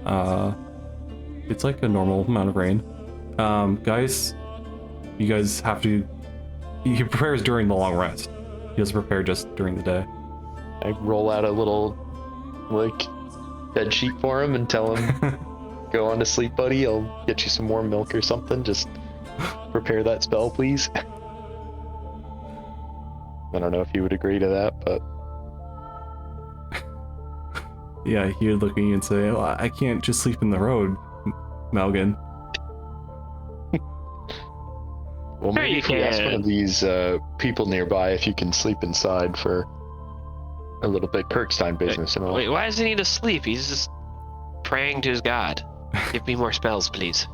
it's like a normal amount of rain. Guys, you guys have to... He prepares during the long rest. He doesn't prepare just during the day. I roll out a little, like, bed sheet for him and tell him, go on to sleep, buddy. I'll get you some more milk or something. Just prepare that spell, please. I don't know if you would agree to that, but... Yeah, he would look at you and say, oh, I can't just sleep in the road, Malgan. Well, Sure maybe you if we ask one can. of these people nearby if you can sleep inside for a little bit Kirkstein business and all. Wait, why does he need to sleep? He's just praying to his god. Give me more spells, please.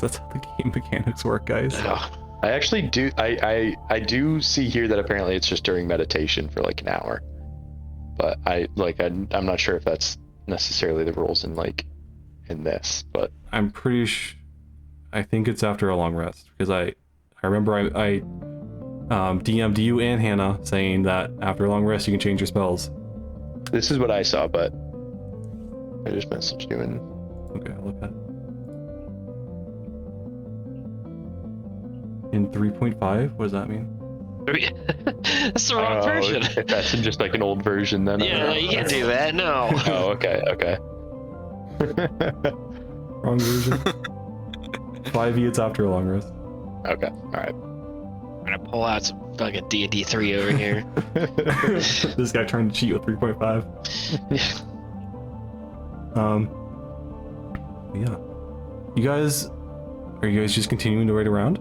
That's how the game mechanics work, guys. Oh, I actually do. I do see here that apparently it's just during meditation for like an hour, but I'm not sure if that's necessarily the rules in this. But I'm pretty I think it's after a long rest, because I remember I DM'd you and Hannah saying that after a long rest you can change your spells. this is what I saw. But I just messaged you and Okay, I'll look at it. In 3.5, what does that mean? that's the wrong version. If that's in just like an old version, then Yeah, you can't do that. No. Oh, okay. Wrong version. 5e, it's after a long rest. Okay, all right. I'm gonna pull out some fucking D&D 3 over here. This guy trying to cheat with 3.5. Yeah. Are you guys just continuing to raid around?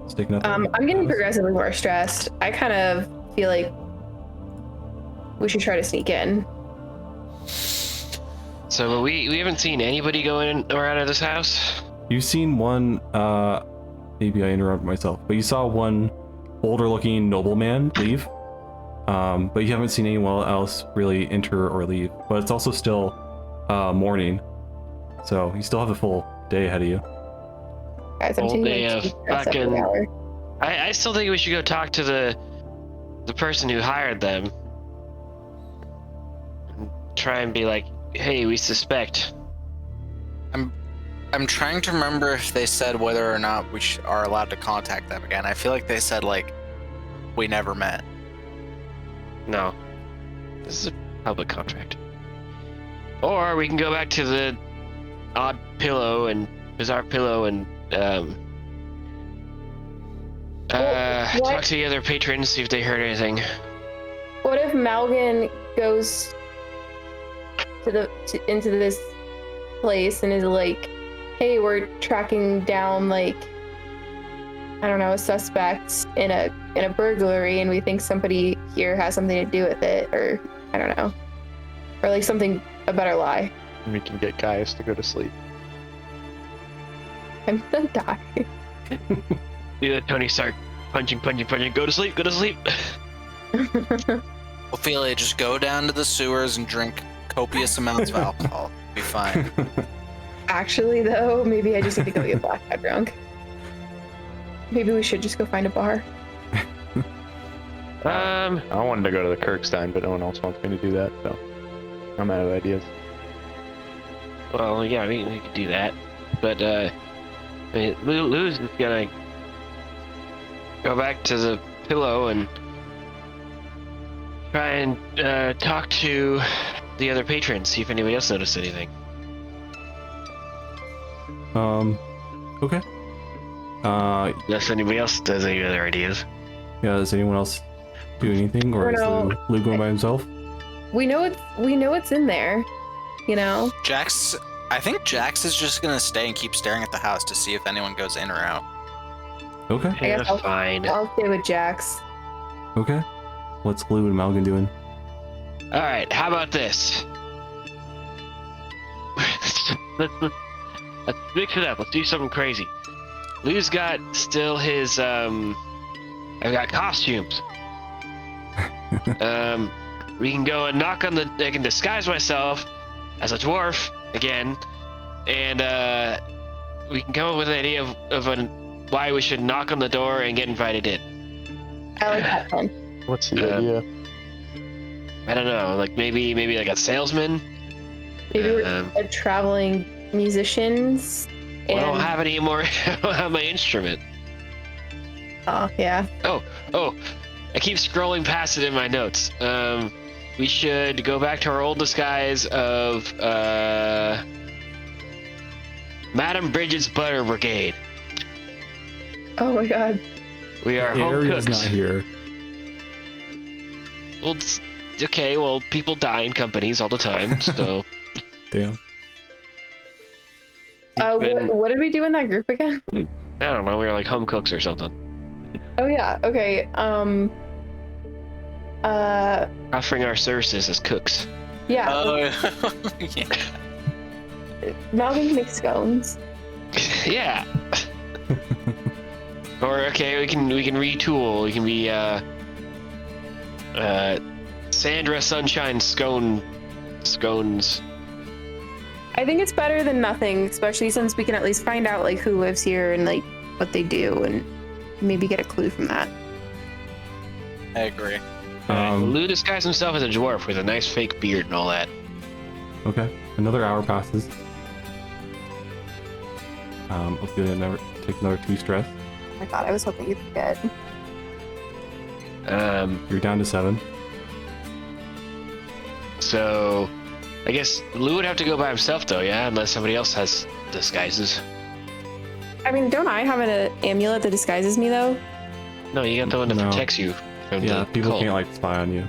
Stick nothing? I'm getting progressively more stressed. I kind of feel like we should try to sneak in. So we haven't seen anybody going in or out of this house. You've seen one, maybe I interrupted myself, but you saw one older looking nobleman leave. But you haven't seen anyone else really enter or leave. But it's also still morning. So you still have a full day ahead of you. Guys, I'm Whole taking day like of 2 stress every fucking- hour. I still think we should go talk to the person who hired them. And try and be like, hey, we suspect. I'm trying to remember if they said whether or not we are allowed to contact them again. I feel like they said we never met. No. This is a public contract. Or we can go back to the odd pillow and bizarre pillow and what- talk to the other patrons, see if they heard anything. What if Malgan goes into this place and is like, hey, we're tracking down like, I don't know, a suspect in a burglary, and we think somebody here has something to do with it, or I don't know, or like something, a better lie. And we can get Gaius to go to sleep. I'm gonna die. Do that, Tony Stark. Punching. Go to sleep. Ophelia, just go down to the sewers and drink copious amounts of alcohol. Be fine. Actually, though, maybe I just need to go get blackout drunk. Maybe we should just go find a bar. I wanted to go to the Kirkstein, but no one else wants me to do that, so I'm out of ideas. Well, yeah, we could do that, but I mean, Lou's just gonna go back to the pillow and try and talk to the other patrons, see if anybody else noticed anything. Okay. Unless anybody else does any other ideas. Yeah, does anyone else do anything, or is No. Lou going by himself? We know it's in there, you know. I think Jax is just gonna stay and keep staring at the house to see if anyone goes in or out. Okay. I guess Fine. I'll stay with Jax. Okay. What's Lou and Malgan doing? All right, how about this? let's mix it up. Let's do something crazy. Lou's got still his I've got costumes. We can go and knock on the. I can disguise myself as a dwarf again, and we can come up with an idea of why we should knock on the door and get invited in. I like that one. What's the idea? I don't know, like maybe like a salesman. Maybe we're traveling musicians. I don't have any more. I don't have my instrument. Oh yeah. Oh, I keep scrolling past it in my notes. We should go back to our old disguise of Madam Bridget's Butter Brigade. Oh my god. We are home Ariel's cooks. not here. Well, okay. Well, people die in companies all the time, so. Damn. What did we do in that group again? I don't know. We were like home cooks or something. Oh yeah. Okay. Offering our services as cooks. Yeah. Yeah. Malvin makes scones. Yeah. Or okay, we can retool. We can be Sandra Sunshine Scones. I think it's better than nothing, especially since we can at least find out like who lives here and like what they do, and maybe get a clue from that. I agree. Lou disguised himself as a dwarf with a nice fake beard and all that. Okay. Another hour passes. Ophelia never takes another 2 stress. Oh my god, I was hoping you'd forget. You're down to 7. So I guess Lou would have to go by himself though, yeah, unless somebody else has disguises. I mean, don't I have an amulet that disguises me though? No, you got the one that No. protects you from Yeah, the people cult. can't like spy on you.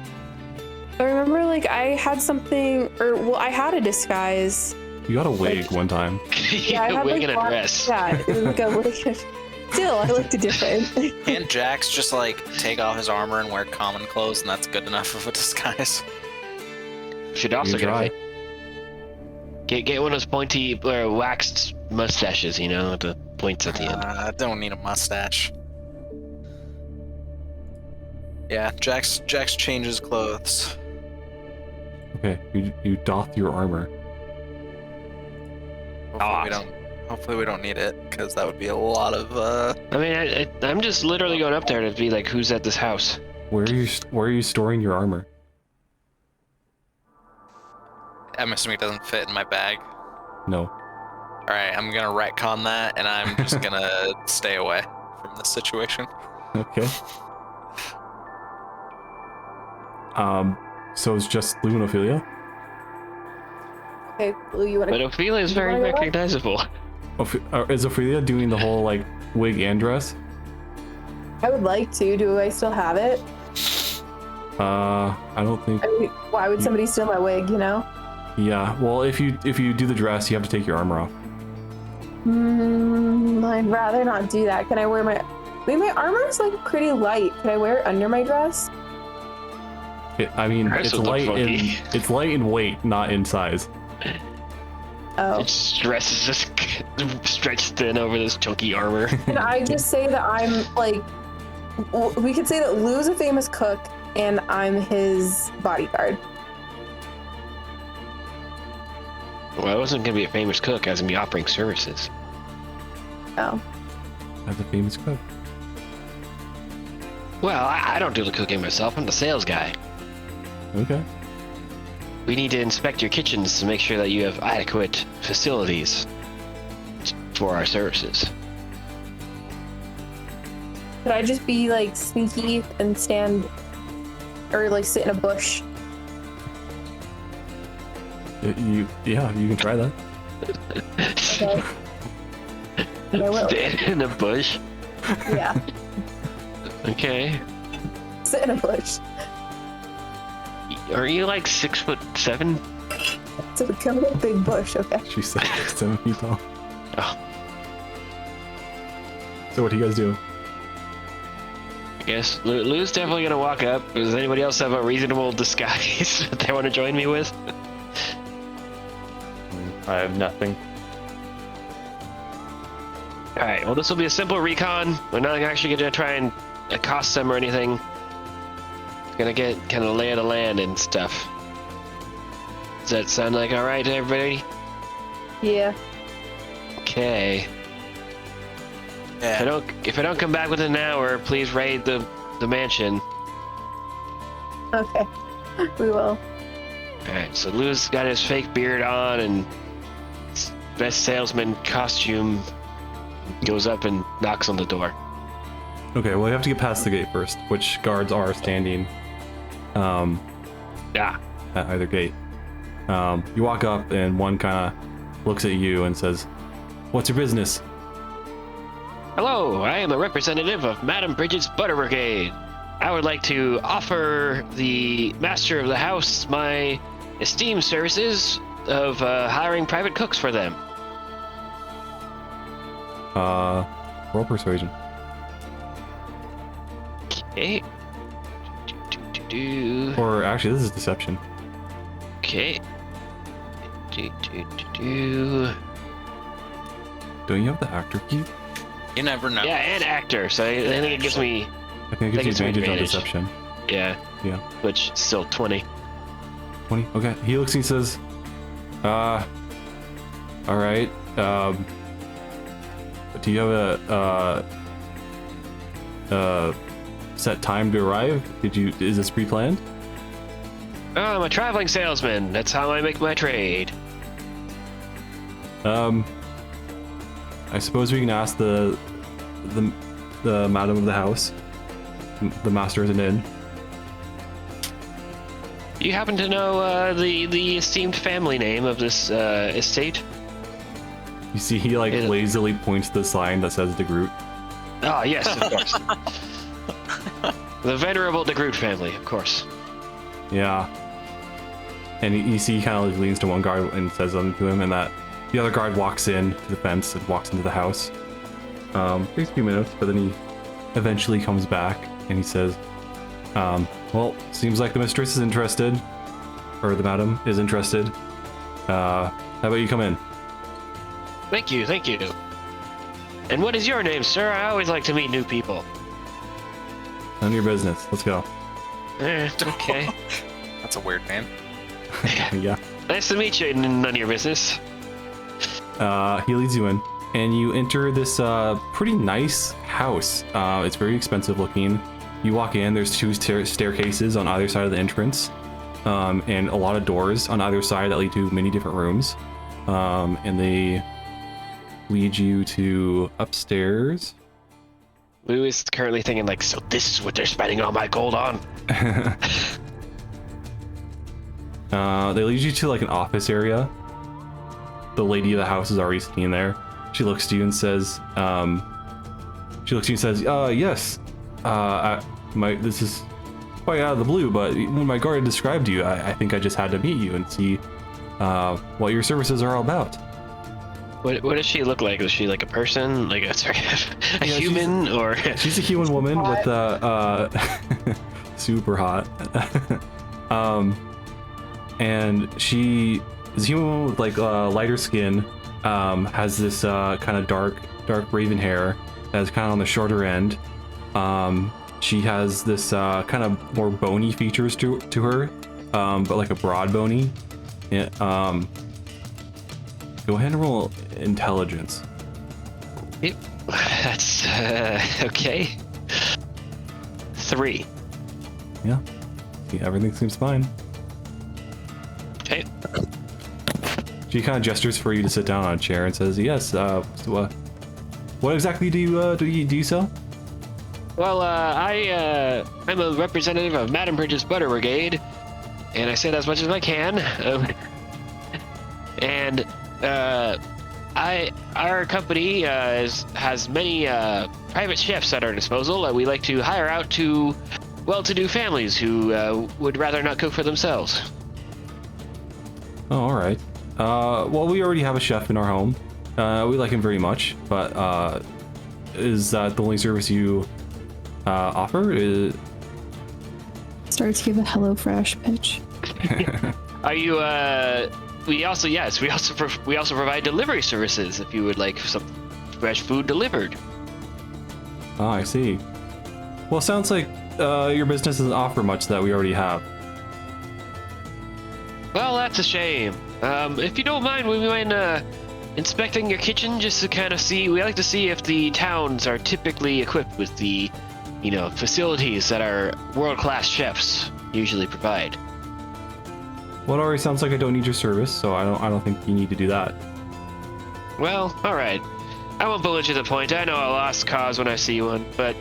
I remember like I had something, or well, I had a disguise. You got a wig one time. Yeah, I a had wig like and a one- dress. Yeah, it was like a wig. Still, I looked different. Can't Jax just like take off his armor and wear common clothes, and that's good enough of a disguise? Should also You get try. get one of those pointy or waxed mustaches, you know, with the points at the end. I don't need a mustache. Yeah, Jax changes clothes. Okay. You doff your armor. Hopefully we don't need it, because that would be a lot of. I mean, I'm just literally going up there to be like, who's at this house? Where are you storing your armor? I'm assuming it doesn't fit in my bag. No. All right, I'm gonna retcon that, and I'm just gonna stay away from this situation. Okay. So it's just Lou and Ophelia? Okay, Lou, you want But to? Ophelia is very wanna go up? recognizable. Is Ophelia doing the whole like wig and dress? I would like to. Do I still have it? I don't think. I mean, why would somebody steal my wig? You know? Yeah. Well, if you do the dress, you have to take your armor off. I'd rather not do that. Can I wear my... Wait, my armor is like pretty light. Can I wear it under my dress? I mean, Dress it's would look light funky. in weight, not in size. Oh. Its dress is just stretched thin over this chunky armor. Can I just say that I'm like... We could say that Lou's a famous cook and I'm his bodyguard. Well, I wasn't gonna be a famous cook. I was gonna be offering services. Oh. As a famous cook. Well, I don't do the cooking myself. I'm the sales guy. Okay. We need to inspect your kitchens to make sure that you have adequate facilities for our services. Could I just be like sneaky and stand or like sit in a bush? You can try that. Okay. I will. Stand in a bush. Yeah. Okay. Sit in a bush. Are you like 6'7"? So become a big bush, okay? She's 7 feet tall. Oh, So what do you guys do? I guess Lou's definitely gonna walk up. Does anybody else have a reasonable disguise that they want to join me with? I have nothing. All right. Well, this will be a simple recon. We're not actually gonna try and accost them or anything. Gonna get kind of lay of the land and stuff. Does that sound like all right to everybody? Yeah. Okay. Yeah. If I don't come back within an hour, please raid the mansion. Okay. We will. All right. So Lou's got his fake beard on and his best salesman costume. Goes up and knocks on the door. Okay, well you have to get past the gate first, which guards are standing Yeah. at either gate. You walk up and one kind of looks at you and says, "What's your business?" Hello, I am a representative of Madam Bridget's Butter Brigade. I would like to offer the master of the house my esteemed services of hiring private cooks for them. Roll persuasion. Okay. Do. Or actually, this is deception. Okay. Do. Don't you have the actor key? You never know. Yeah, and actor. So I think it gives me. I think it gives you That gives me advantage on advantage. deception. Yeah. Yeah. Which still 20. 20. Okay. He looks and he says, all right. Do you have a set time to arrive? Is this pre-planned? Oh, I'm a traveling salesman. That's how I make my trade. I suppose we can ask the madam of the house. The master isn't in. You happen to know the esteemed family name of this estate? You see, he like Yeah. lazily points to the sign that says De Groot. Ah, yes, of course. The venerable de Groot family, of course. Yeah. And you see, he kind of leans to one guard and says something to him, and that the other guard walks in to the fence and walks into the house. Takes a few minutes, but then he eventually comes back and he says, well, seems like the mistress is interested, or the madam is interested. How about you come in? Thank you, thank you. And what is your name, sir? I always like to meet new people. None of your business. Let's go. Okay. That's a weird name. Yeah. Nice to meet you, none of your business. He leads you in, and you enter this pretty nice house. It's very expensive looking. You walk in, there's two staircases on either side of the entrance, and a lot of doors on either side that lead to many different rooms. And they lead you to upstairs. Lou is currently thinking like, so this is what they're spending all my gold on? They lead you to like an office area. The lady of the house is already sitting there. She looks to you and says, yes. This is quite out of the blue, but when my guard described you, I think I just had to meet you and see what your services are all about. What does she look like? Is she like a person? Like a Yeah, human or? She's a human woman with super hot. And she is a human woman with like lighter skin. Has this kind of dark raven hair that's kind of on the shorter end. She has this kind of more bony features to her, but like a broad bony. Yeah, go ahead and roll intelligence. Yep. That's okay. 3. Yeah, everything seems fine. Okay. She kind of gestures for you to sit down on a chair and says, "Yes. What exactly do you sell?" Well, I'm a representative of Madam Bridges Butter Brigade, and I said as much as I can. And our company has many private chefs at our disposal. We like to hire out to well-to-do families who would rather not cook for themselves. Oh, all right. Well, we already have a chef in our home. We like him very much, but is that the only service you offer? Start to give a HelloFresh pitch. Are you? We also provide delivery services if you would like some fresh food delivered. Oh, I see. Well, sounds like your business doesn't offer much that we already have. Well, that's a shame. If you don't mind, we mind inspecting your kitchen just to kind of see. We like to see if the towns are typically equipped with the, facilities that our world-class chefs usually provide. Well, it already sounds like I don't need your service, so I don't think you need to do that. Well, all right. I won't belittle the point. I know a lost cause when I see one, but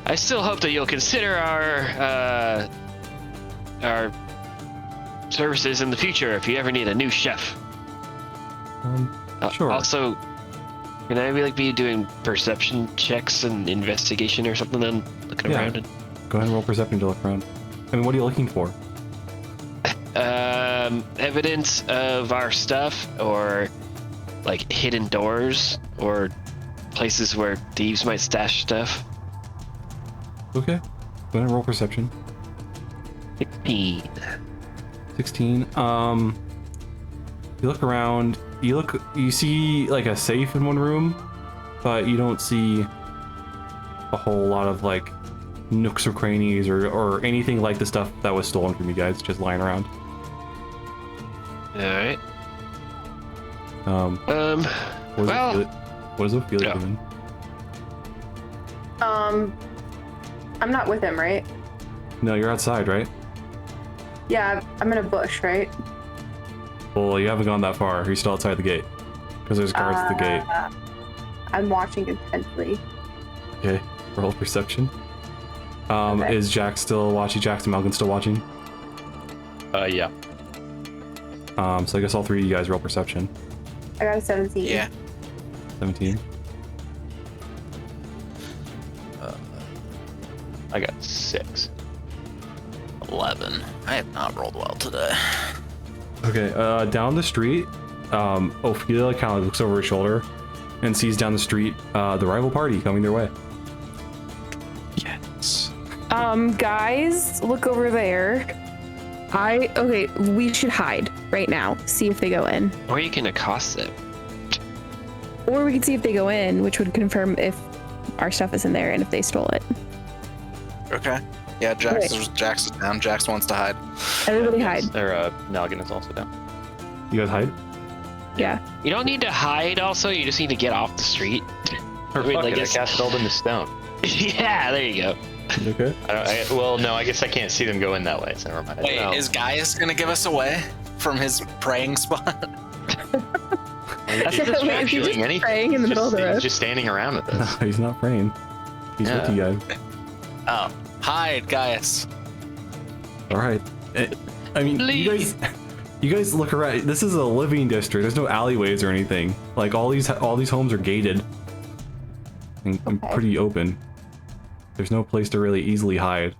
I still hope that you'll consider our services in the future if you ever need a new chef. Sure. Also, can I be doing perception checks and investigation or something then? Looking Yeah. around and... Go ahead and roll perception to look around. I mean, what are you looking for? Evidence of our stuff, or like hidden doors, or places where thieves might stash stuff. Okay. Go ahead and roll perception. 16. 16. You look around. You see like a safe in one room, but you don't see a whole lot of like nooks or crannies or anything like the stuff that was stolen from you guys just lying around. All right. What does Ophelia yeah. doing? I'm not with him, right? No, you're outside, right? Yeah, I'm in a bush, right? Well, you haven't gone that far. You're still outside the gate because there's guards at the gate. I'm watching intently. Okay, roll perception. Okay. Is Jack still watching? Jackson Malkin still watching? Yeah. So I guess all three of you guys roll perception. I got a 17. Yeah. 17. I got 6. 11. I have not rolled well today. Okay, down the street, Ophelia kind of looks over her shoulder and sees down the street the rival party coming their way. Yes. Guys, look over there. Okay, we should hide right now. See if they go in. Or you can accost them. Or we can see if they go in, which would confirm if our stuff is in there and if they stole it. Okay. Yeah, Jax is down. Jax wants to hide. Everybody hide. Nalgin is also down. You guys hide? Yeah. You don't need to hide. Also, you just need to get off the street. Or mean, fuck like it, I it's- cast Meld into Stone. Yeah, there you go. You okay? Well, no, I guess I can't see them go in that way, so never mind. Wait, No. is Gaius gonna give us away from his praying spot? That's Wait, is he just praying in the middle of the road? He's just standing around with us. He's not praying. He's with you guys. Oh, hide, Gaius. All right. I mean, you guys look around. This is a living district. There's no alleyways or anything. Like all these homes are gated and Okay. pretty open. There's no place to really easily hide.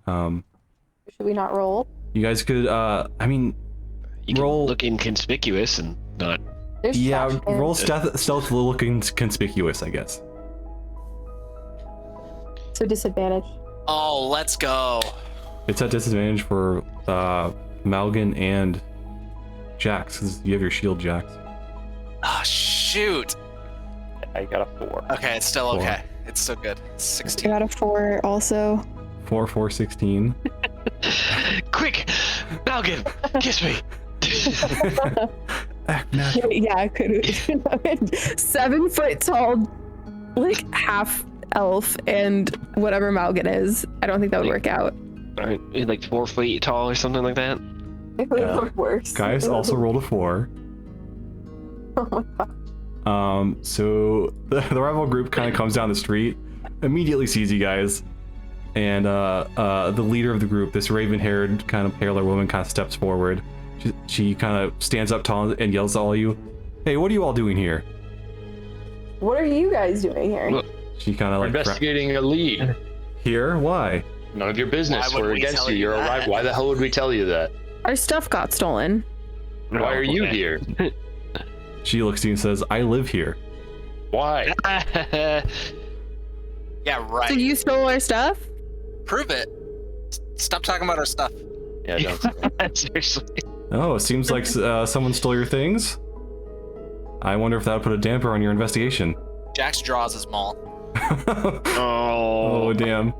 Should we not roll? You guys could. I mean, You can Roll- look inconspicuous and not. There's Yeah, trash cans. roll stealth looking conspicuous, I guess. So disadvantage. Oh, let's go. It's at disadvantage for Malgan and Jax, because you have your shield, Jax. Ah, shoot. I got a 4. Okay, it's still Four. okay. It's still good. I 16. got a 4 also. 4, 4, 16. Quick, Malgan, kiss me. Act natural. Yeah, I could. 7 foot tall, like half elf, and whatever Malgan is. I don't think that would work out. Alright, like 4 feet tall or something like that. It would Yeah. look worse. Guys also rolled a 4. Oh my god. So the rival group kind of comes down the street, immediately sees you guys, and the leader of the group, this raven-haired, kind of paler woman, kind of steps forward. She kind of stands up tall and yells at all you, "Hey, what are you all doing here?" What are you guys doing here? Look. She kind of We're like investigating a lead. here. Why? None of your business. Why would We're we against tell you. you You're a that? rival. Why the hell would we tell you that? Our stuff got stolen. Why are you here? She looks at you and says, "I live here." Why? Yeah, right. So you stole our stuff? Prove it. Stop talking about our stuff. Yeah, don't. Seriously. Oh, it seems like someone stole your things. I wonder if that would put a damper on your investigation. Jack's jaws is small. Oh damn.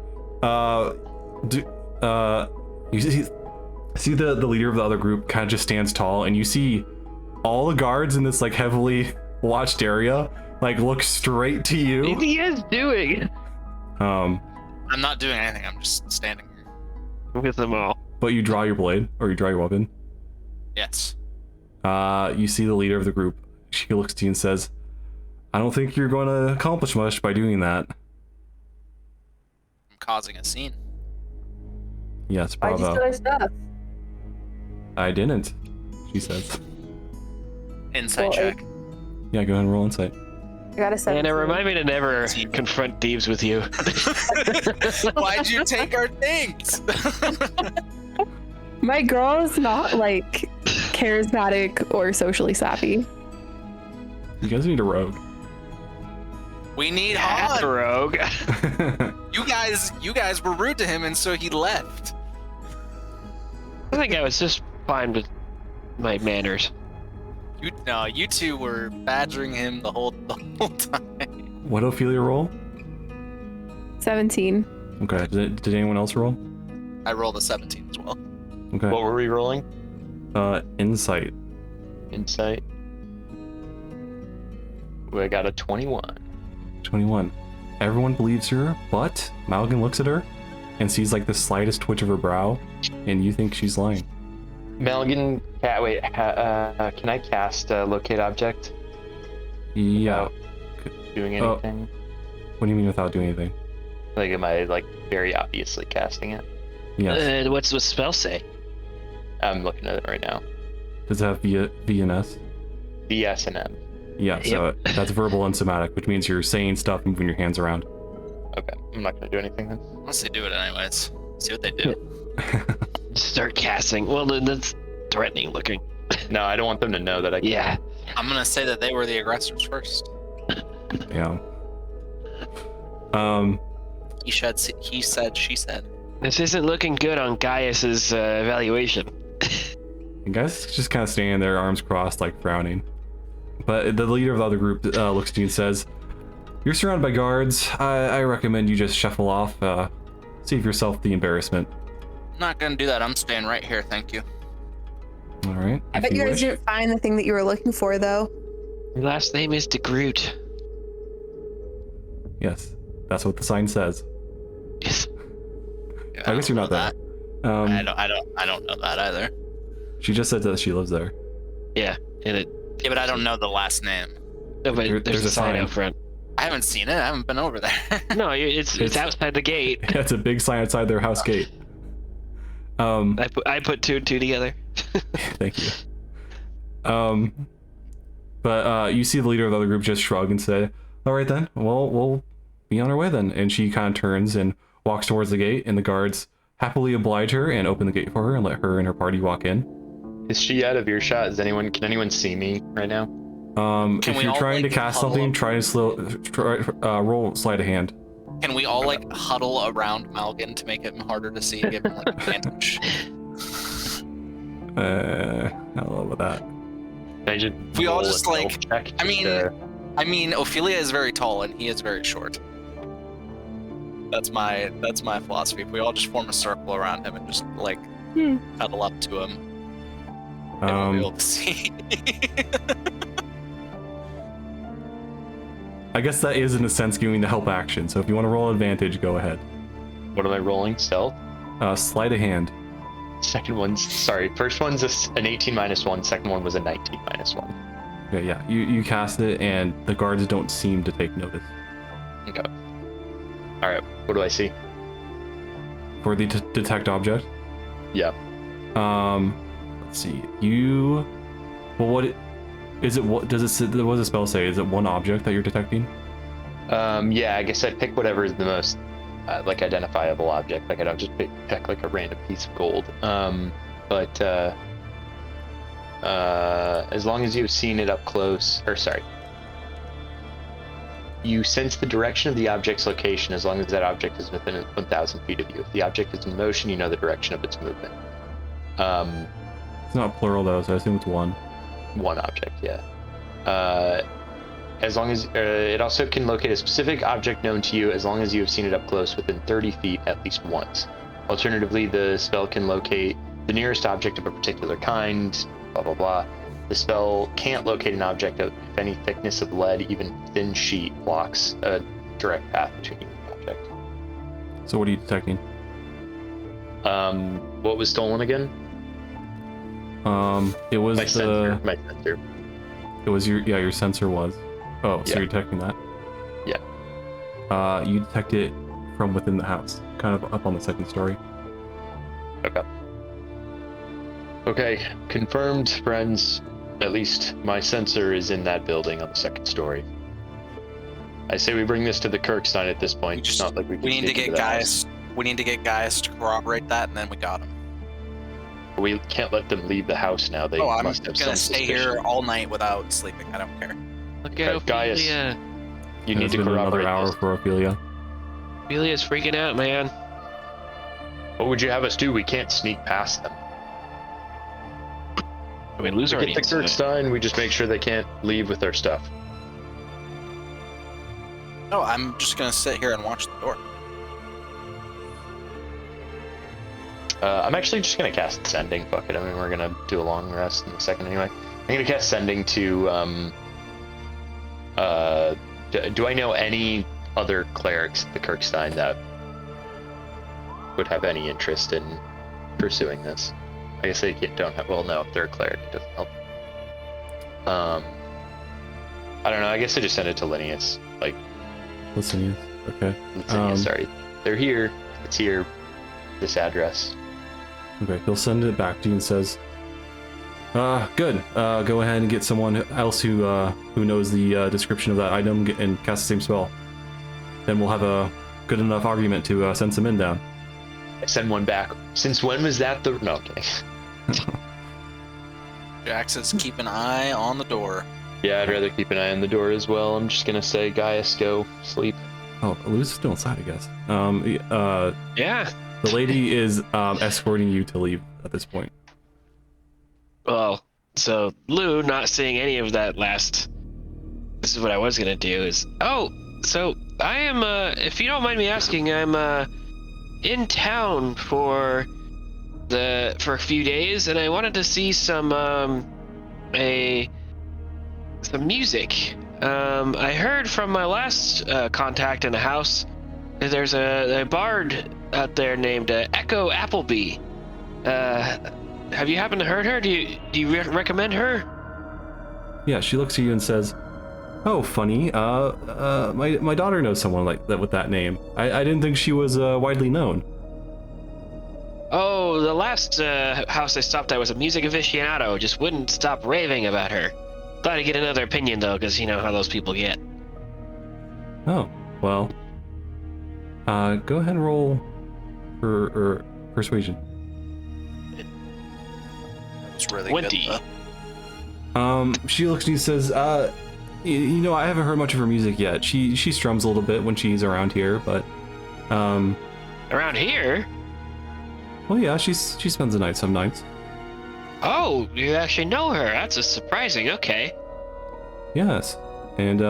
You see the leader of the other group kind of just stands tall, and you see all the guards in this like heavily watched area like look straight to What you. are you guys doing? I'm not doing anything. I'm just standing here. With them all. But you draw your blade or you draw your weapon. Yes. You see the leader of the group. She looks to you and says, "I don't think you're going to accomplish much by doing that." I'm causing a scene. Yes, Why'd you steal bravo. our stuff? I didn't. She says. Insight Well, check. Yeah, go ahead and roll insight. I got a 7. And it remind me to never confront thieves with you. Why'd you take our things? My girl is not like charismatic or socially savvy. You guys need a rogue. We need Half Han. rogue. You guys were rude to him, and so he left. I think I was just fine with my manners. You two were badgering him the whole time. What Ophelia roll? 17. Okay. Did anyone else roll? I rolled a 17 as well. Okay. What were we rolling? Insight. Insight. I got a 21. 21. Everyone believes her, but Malgan looks at her and sees like the slightest twitch of her brow, and you think she's lying. Malgan, can I cast locate object? Yeah. Without doing Oh. anything? What do you mean without doing anything? Like, am I like very obviously casting it? Yes. What's the spell say? I'm looking at it right now. Does it have V and S? B, S, and M. Yeah, so that's verbal and somatic, which means you're saying stuff and moving your hands around. Okay, I'm not gonna do anything then. Unless they do it anyways. See what they do. Start casting. Well, then that's threatening looking. No, I don't want them to know that I. Yeah. I'm gonna say that they were the aggressors first. Yeah. He said, she said. This isn't looking good on Gaius's evaluation. And guys just kind of standing there, arms crossed, like frowning. But the leader of the other group looks to you and says, "You're surrounded by guards. I recommend you just shuffle off. Save yourself the embarrassment." I'm not gonna do that. I'm staying right here. Thank you. All right. I if bet you guys wish. didn't find the thing that you were looking for, though. Your last name is DeGroot. Yes, that's what the sign says. Yes. Yeah, I guess don't you're not know there. that. I don't know that either. She just said that she lives there. Yeah, and it. Yeah, but I don't know the last name. No, but there's a sign out front. I haven't seen it. I haven't been over there. No, it's outside the gate. That's a big sign outside their house gate. I put two and two together. Thank you. But you see the leader of the other group just shrug and say, "All right then, well, we'll be on our way then." And she kind of turns and walks towards the gate, and the guards happily oblige her and open the gate for her and let her and her party walk in. Is she out of earshot? Can anyone see me right now? Can If we you're all, trying to like, cast huddle something, up? roll sleight of hand. Can we all like huddle around Malgin to make him harder to see, give him like advantage? I don't know about that. Can I just We all roll a just, stealth like- check I just mean- to- I mean, Ophelia is very tall and he is very short. That's my philosophy. If we all just form a circle around him and just like huddle up to him, then we'll be able to see. I guess that is in a sense giving the help action. So if you want to roll advantage, go ahead. What am I rolling? Stealth? Sleight of hand. First one's an 18 minus 1, second one was a 19 minus 1. Okay, yeah. You cast it, and the guards don't seem to take notice. Okay. Alright, what do I see? For the detect object. Yeah. Let's see. What does the spell say? Is it one object that you're detecting? Yeah, I guess I'd pick whatever is the most like identifiable object. Like I don't just pick like a random piece of gold. But as long as you've seen it up close, you sense the direction of the object's location as long as that object is within 1,000 feet of you. If the object is in motion, you know the direction of its movement. It's not plural though, so I assume it's one. One object, yeah. As long as it also can locate a specific object known to you as long as you have seen it up close within 30 feet at least once. Alternatively, the spell can locate the nearest object of a particular kind, blah blah blah. The spell can't locate an object if any thickness of lead, even thin sheet, blocks a direct path between you and the object. So what are you detecting? What was stolen again? It was My sensor. It was your sensor was. Oh, so Yeah. you're detecting that? Yeah. You detect it from within the house, kind of up on the second story. Okay, confirmed, friends. At least my sensor is in that building on the second story. I say we bring this to the Kirkstein at this point. It's not like we can We need to sneak into get the house. guys. We need to get guys to corroborate that, and then we got them. We can't let them leave the house now. They Oh, I'm must have gonna some stay suspicion. here all night without sleeping. I don't care. Look at Okay, Gaius. Ophelia. You need It's to been corroborate another hour this. for Ophelia. Ophelia's freaking out, man. What would you have us do? We can't sneak past them. I mean, lose our We get the Kirkstein, we just make sure they can't leave with their stuff. No, I'm just gonna sit here and watch the door. I'm actually just gonna cast Sending. Fuck it. I mean, we're gonna do a long rest in a second anyway. I'm gonna cast Sending to. Do I know any other clerics at the Kirkstein that would have any interest in pursuing this? I guess they don't have. Well, no, if they're a cleric, it doesn't help. I don't know. I guess I just send it to Linnaeus. Like, Listen, yes. Okay. Linnaeus, sorry. They're here. It's here. This address. Okay, he'll send it back to you and says, good. Go ahead and get someone else who knows the description of that item and cast the same spell. Then we'll have a good enough argument to send some men down. I send one back. Since when was that the... No, okay. Jax says, keep an eye on the door. Yeah, I'd rather keep an eye on the door as well. I'm just gonna say, Gaius, go sleep. Oh, Lou's still inside, I guess. Yeah. The lady is escorting you to leave at this point. Well, so Lou, not seeing any of that last. This is what I was gonna do. Is so I am. If you don't mind me asking, I'm in town for a few days, and I wanted to see some music. I heard from my last contact in the house that there's a bard out there named Echo Appleby. Have you happened to heard her? Do you recommend her? Yeah, she looks at you and says, "Oh, funny. My daughter knows someone like that with that name. I didn't think she was widely known." Oh, the last house I stopped at was a music aficionado. Just wouldn't stop raving about her. Thought I'd get another opinion though, because you know how those people get. Oh, well. Go ahead and roll for persuasion. It's really 20. good. Though. She looks at you and says, you know, I haven't heard much of her music yet. She strums a little bit when she's around here, but, Around here? well, yeah, she spends the night some nights. Oh, you actually know her. That's a surprising. Okay. Yes, and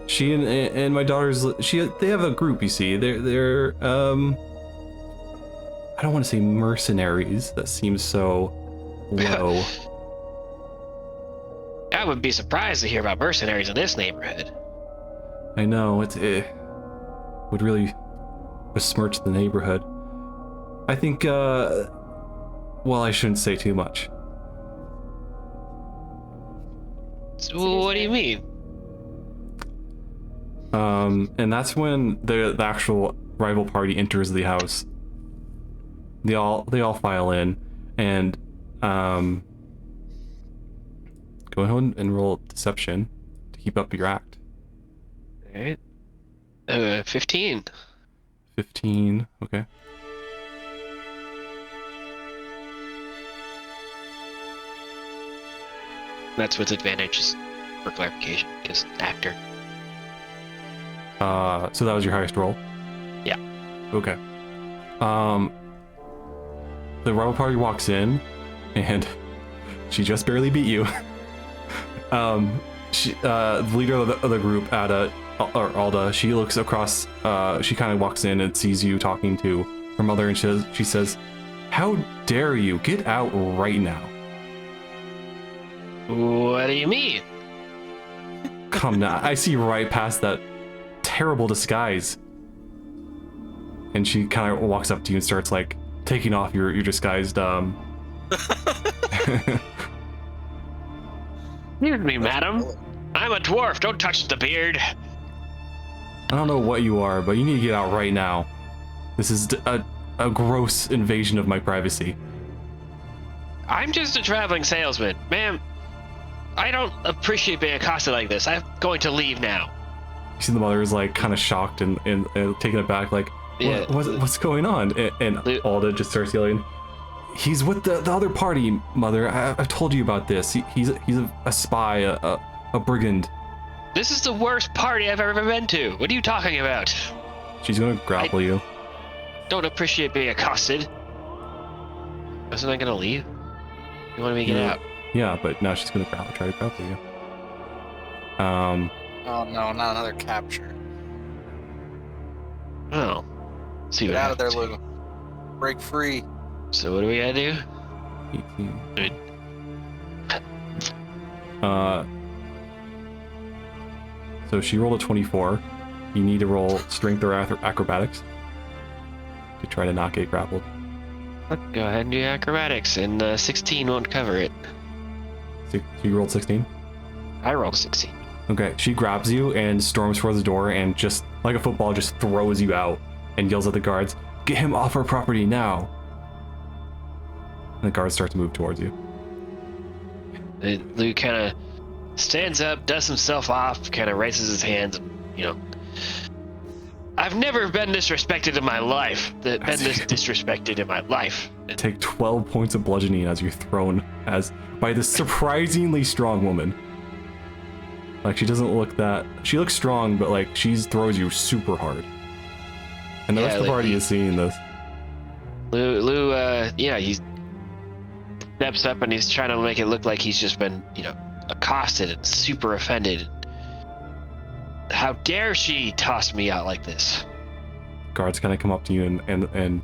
she and my daughters, they have a group. You see, they're I don't want to say mercenaries. That seems so low. I would be surprised to hear about mercenaries in this neighborhood. I know it would really besmirch the neighborhood. I think, well, I shouldn't say too much. So what do you mean? And that's when the actual rival party enters the house. They all file in, and go ahead and roll deception to keep up your act. Alright. 15. 15. Okay. That's with advantages for clarification, because actor. So that was your highest roll? Yeah. Okay. The rival party walks in, and she just barely beat you. The leader of the group, Alda, she looks across, she kind of walks in and sees you talking to her mother, and she says, "How dare you? Get out right now." What do you mean? Come now, I see right past that terrible disguise. And she kind of walks up to you and starts like taking off your disguised Excuse me, madam. I'm a dwarf. Don't touch the beard. I don't know what you are, but you need to get out right now. This is a gross invasion of my privacy. I'm just a traveling salesman. Ma'am, I don't appreciate being accosted like this. I'm going to leave now. You see the mother is like kind of shocked and taken aback, like, Yeah. what's going on? And Alda just starts yelling, "He's with the other party, mother. I've told you about this. He's a spy, a brigand." This is the worst party I've ever been to. What are you talking about? She's gonna grapple you. Don't appreciate being accosted. Wasn't I gonna leave? You want me to get out? Yeah, but now she's gonna try to grapple you. Oh no, not another capture. Oh. See Get what out of there, happens. Lou. Break free. So what do we gotta do? 18. Good. So she rolled a 24. You need to roll strength or acrobatics to try to not get grappled. Go ahead and do acrobatics, and 16 won't cover it. So you rolled 16? I rolled 16. Okay, she grabs you and storms towards the door and just like a football just throws you out and yells at the guards, "Get him off our property now!" And the guards start to move towards you. Lou kind of stands up, dusts himself off, kind of raises his hands, and, you know, I've never been disrespected in my life. Been this disrespected in my life. Take 12 points of bludgeoning as you're thrown by this surprisingly strong woman. Like, she doesn't look that... She looks strong, but, like, she throws you super hard. And the rest of the party is seeing this. Lou, yeah, he steps up and he's trying to make it look like he's just been, you know, accosted and super offended. How dare she toss me out like this? Guards kind of come up to you and the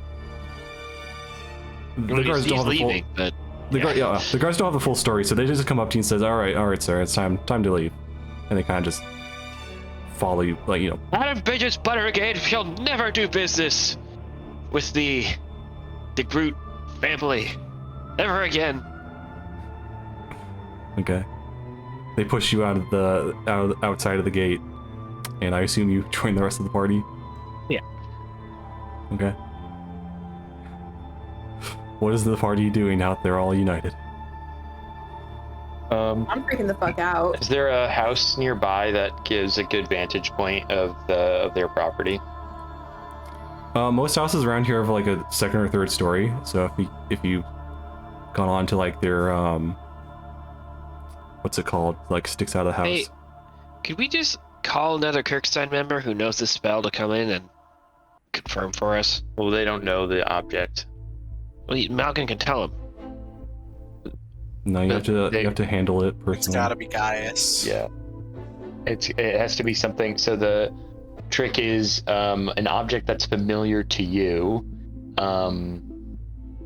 guards don't have the leaving, full... but The guards don't have the full story, so they just come up to you and says, all right, sir, it's time to leave. And they kind of just follow you, like, you know. Madam Bridget's Buttergate shall never do business with the Groot family. Never again. Okay. They push you out of the outside of the gate, and I assume you join the rest of the party. Yeah. Okay. What is the party doing now that they're all united? I'm freaking the fuck out. Is there a house nearby that gives a good vantage point of their property? Most houses around here have like a second or third story, so if you gone on to like their what's it called? Like sticks out of the house. Hey, could we just call another Kirkstein member who knows the spell to come in and confirm for us? Well, they don't know the object. Well, Malkin can tell him. No, you have to handle it personally. It's gotta be Gaius. Yeah. It has to be something. So the trick is an object that's familiar to you,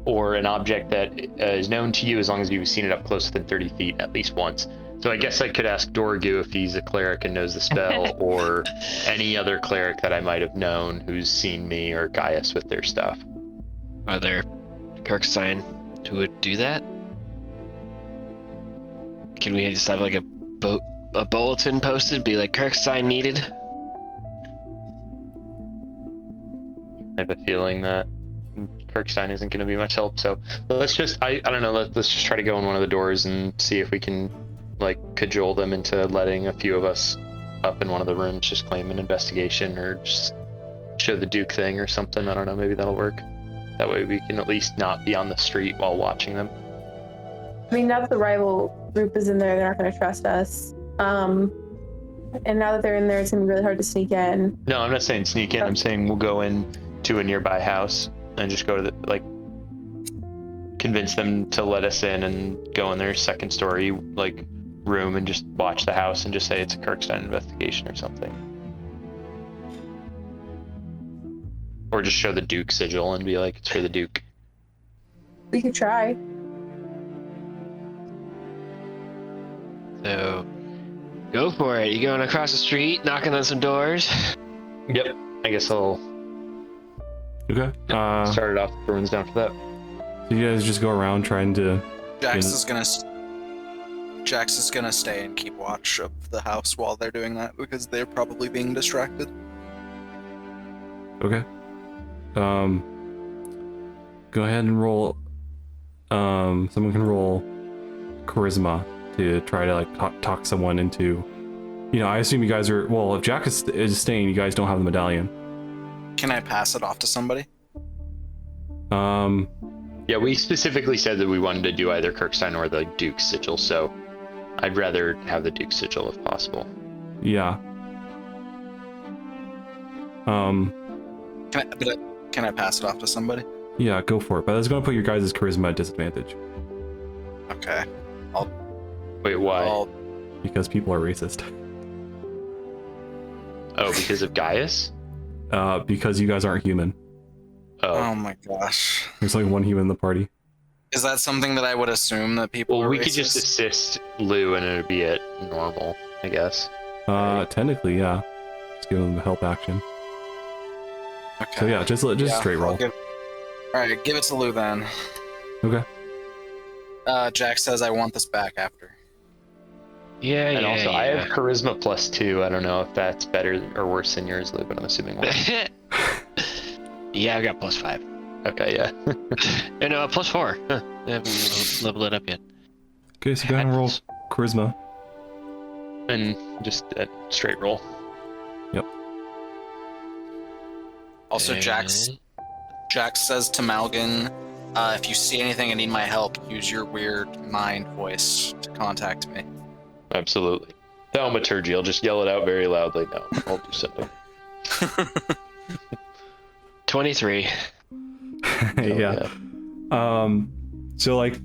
or an object that is known to you as long as you've seen it up close than 30 feet at least once. So I guess I could ask Dorgu if he's a cleric and knows the spell, or any other cleric that I might have known who's seen me or Gaius with their stuff. Are there Kirkstein who would do that? Can we just have like a bulletin posted, be like Kirkstein needed? I have a feeling that Kirkstein isn't going to be much help, so let's just, I don't know, let's just try to go in one of the doors and see if we can, like, cajole them into letting a few of us up in one of the rooms, just claim an investigation, or just show the Duke thing or something. I don't know, maybe that'll work. That way we can at least not be on the street while watching them. I mean, now that the rival group is in there, they're not going to trust us. And now that they're in there, it's going to be really hard to sneak in. No, I'm not saying sneak in. I'm saying we'll go in to a nearby house and just go to the, like, convince them to let us in and go in their second story, like, room and just watch the house and just say it's a Kirkstein investigation or something. Or just show the Duke sigil and be like, it's for the Duke. We could try. So, go for it. You going across the street, knocking on some doors? Yep. I guess I'll Okay. start it off if everyone's down for that. So you guys just go around trying to. Jax is gonna stay and keep watch of the house while they're doing that because they're probably being distracted. Okay. Go ahead and roll. Someone can roll charisma to try to like talk someone into. You know, I assume you guys are. Well, if Jack is staying, you guys don't have the medallion. Can I pass it off to somebody? Yeah, we specifically said that we wanted to do either Kirkstein or the Duke's sigil, so I'd rather have the Duke's sigil if possible. Yeah. Can I pass it off to somebody? Yeah, go for it. But that's going to put your guys' charisma at disadvantage Okay. Wait, why? because people are racist. Oh, because of Gaius? Because you guys aren't human. Oh my gosh. There's like one human in the party. Is that something that I would assume that people Well, are we racist? could just assist Lou and it'd be at normal, I guess. Technically, yeah. Just give them the help action. Okay. So yeah, just straight roll. Alright, give it to Lou then. Okay. Jack says I want this back after. Yeah, And yeah, also, yeah. I have charisma +2. I don't know if that's better or worse than yours, Lou, but I'm assuming worse. Yeah, I've got +5. Okay, yeah. And +4. Huh. I haven't leveled it up yet. Okay, so go ahead and roll charisma. And just a straight roll. Yep. Also, Jax says to Malgan, if you see anything and need my help, use your weird mind voice to contact me. Absolutely. Thaumaturgy, I'll just yell it out very loudly. No, I'll do something. 23. Yeah. So like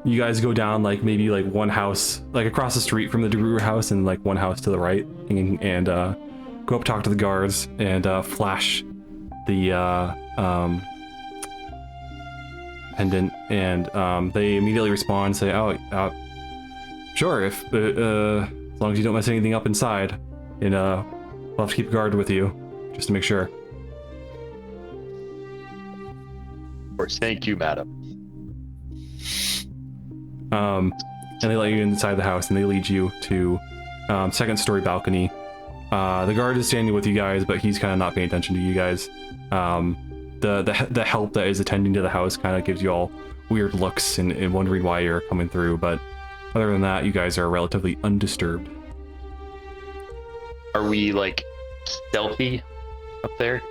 you guys go down like maybe like one house like across the street from the DeGruber house and like one house to the right and go up, talk to the guards, and flash the pendant, and they immediately respond, say, "Oh, sure, if as long as you don't mess anything up inside, and we'll have to keep a guard with you just to make sure." Of course, thank you, madam. And they let you inside the house, and they lead you to second story balcony. The guard is standing with you guys, but he's kind of not paying attention to you guys. The help that is attending to the house kind of gives you all weird looks and wondering why you're coming through, but other than that, you guys are relatively undisturbed. Are we, like, stealthy up there?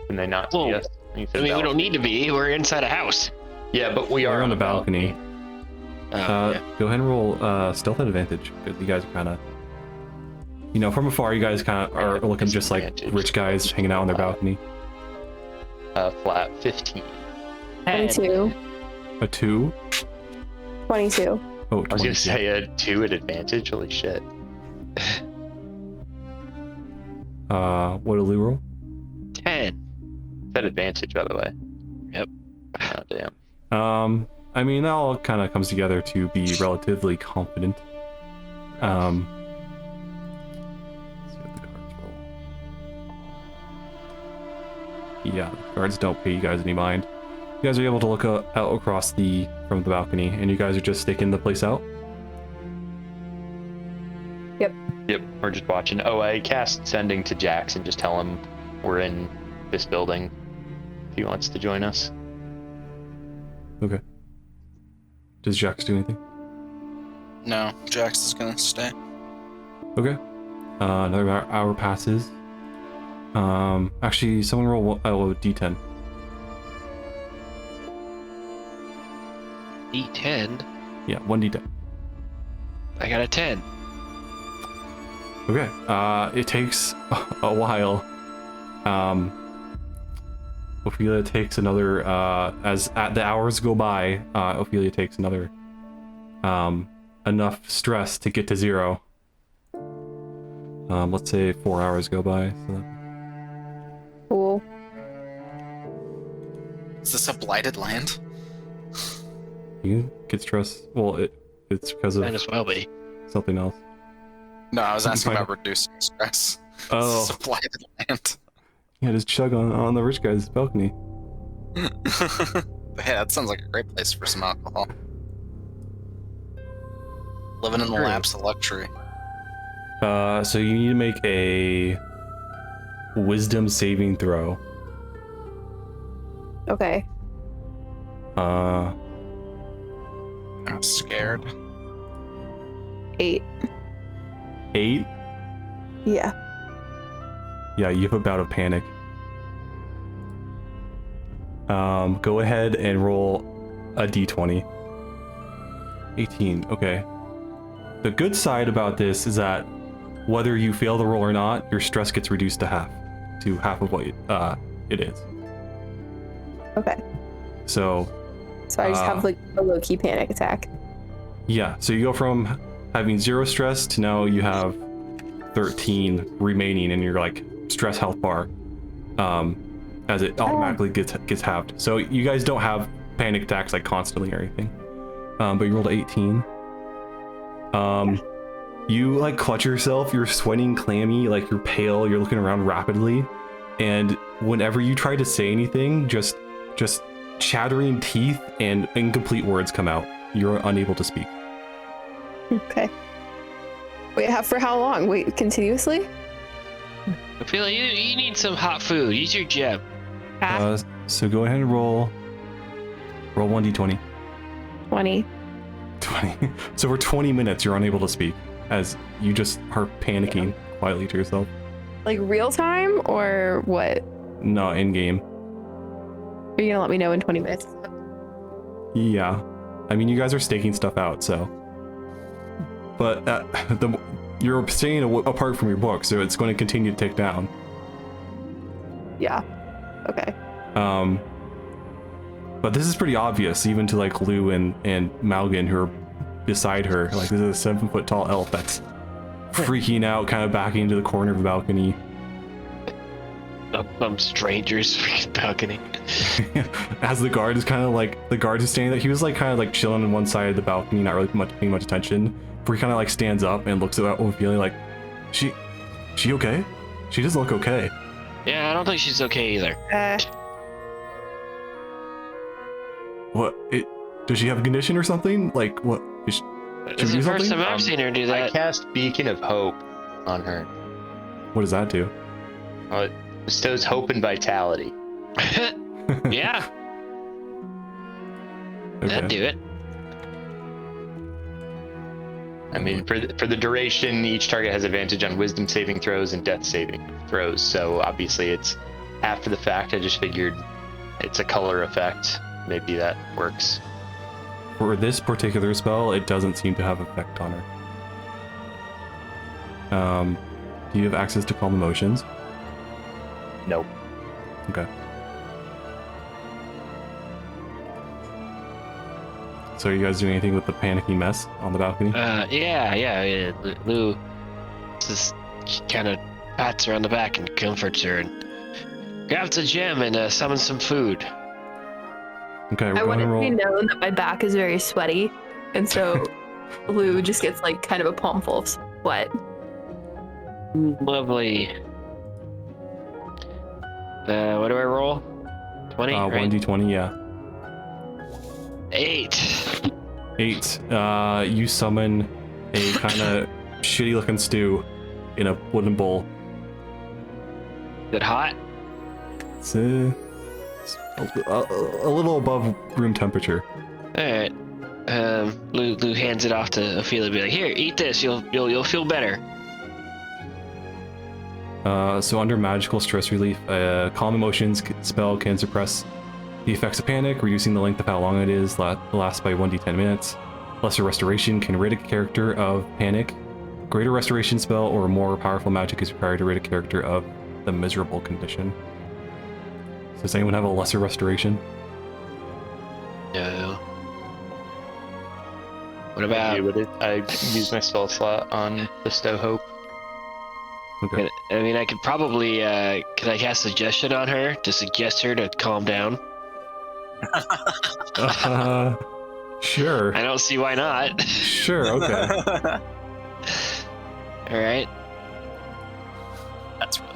Can they not see Well, us? I mean, we don't need to be. We're inside a house. Yeah, but we You're are on the balcony. Yeah. Go ahead and roll stealth at advantage, because you guys are kind of, from afar, you guys kind of are looking just like Disadvantage. rich guys hanging out on their balcony. Flat 15. 22. A 2? 22. Oh, I was 20. gonna say a 2 at advantage. Holy shit. What did Lou roll? 10. It's at advantage, by the way. Yep. Oh, damn. I mean, that all kind of comes together to be relatively confident. Let's see what the cards roll. Yeah, the cards don't pay you guys any mind. You guys are able to look out across from the balcony, and you guys are just staking the place out. Yep, we're just watching. Oh, I cast sending to Jax and just tell him we're in this building if he wants to join us. Okay. Does Jax do anything? No, Jax is gonna stay. Okay. Another hour passes. Actually, someone roll a d10. D10. Yeah, 1d10. I got a 10. Okay. It takes a while. Ophelia takes another, as the hours go by, Ophelia takes another, enough stress to get to 0. Let's say 4 hours go by. So Cool. Is this a blighted land? you get stressed. Well, it's because Might of as well be. something else. No, I was asking Fine. about reducing stress. Oh, Is this a blighted land? yeah, just chug on the rich guy's balcony. Hey, that sounds like a great place for some alcohol. Living in the True. laps of luxury. So you need to make a wisdom saving throw. Okay. Uh, I'm scared. 8. 8? Yeah. Yeah, you have a bout of panic. Go ahead and roll a d20. 18, okay. The good side about this is that whether you fail the roll or not, your stress gets reduced to half of what it is. Okay. So, So I just have like a low key panic attack. yeah, so you go from having 0 stress to now you have 13 remaining in your like stress health bar, as it automatically gets halved. So you guys don't have panic attacks like constantly or anything. But you rolled a 18. You like clutch yourself, you're sweating clammy, like you're pale, you're looking around rapidly, and whenever you try to say anything, just chattering teeth and incomplete words come out. You're unable to speak. Okay. Wait, for how long? Wait, continuously? I feel like you need some hot food. Use your gem. So go ahead and roll 1d20. 20. 20. So for 20 minutes, you're unable to speak as you just are panicking quietly to yourself. Like real time or what? Not in game. Are you gonna let me know in 20 minutes? Yeah. I mean, you guys are staking stuff out, so. But you're staying apart from your book, so it's going to continue to tick down. Yeah. Okay. But this is pretty obvious, even to like Lou and Malgan, who are beside her. Like, this is a 7-foot tall elf that's freaking out, kind of backing into the corner of the balcony. Strangers freaking balcony. As the guard is kind of like, the guard is standing there, he was like kind of like chilling on one side of the balcony, not really paying much attention. Before he kind of like stands up and looks at Ophelia like, she okay? She doesn't look okay. Yeah, I don't think she's okay either. What? Does she have a condition or something? Like, what? Should This we is do the first something? time I've seen her do I that. cast Beacon of Hope on her. What does that do? Well, it bestows hope and vitality. Yeah, that'd Okay. do it. I mean, for the duration, each target has advantage on wisdom saving throws and death saving throws. So obviously, it's after the fact. I just figured it's a color effect. maybe that works. For this particular spell, it doesn't seem to have effect on her. Do you have access to calm emotions? Nope. Okay. So are you guys doing anything with the panicking mess on the balcony? Yeah. Lou just kind of pats her on the back and comforts her and grabs a gem and summons some food. Okay, we're I going want to it to be roll. known that my back is very sweaty, and so Lou just gets like kind of a palm full of sweat. Lovely. What do I roll? 20, right? 1d20, yeah. 8. 8. You summon a kind of shitty looking stew in a wooden bowl. Is it hot? It's a little above room temperature. Alright. Lou hands it off to Ophelia, be like, here, eat this, you'll feel better. So under magical stress relief, calm emotions spell can suppress the effects of panic, reducing the length of how long it is, lasts by 1d10 minutes. Lesser restoration can rid a character of panic. Greater restoration spell or more powerful magic is required to rid a character of the miserable condition. So does anyone have a lesser restoration? No. What about... I use my spell slot on Bestow Hope. Okay. I mean, I could probably, can I cast suggestion on her to suggest her to calm down? Sure. I don't see why not. Sure, okay. Alright. That's really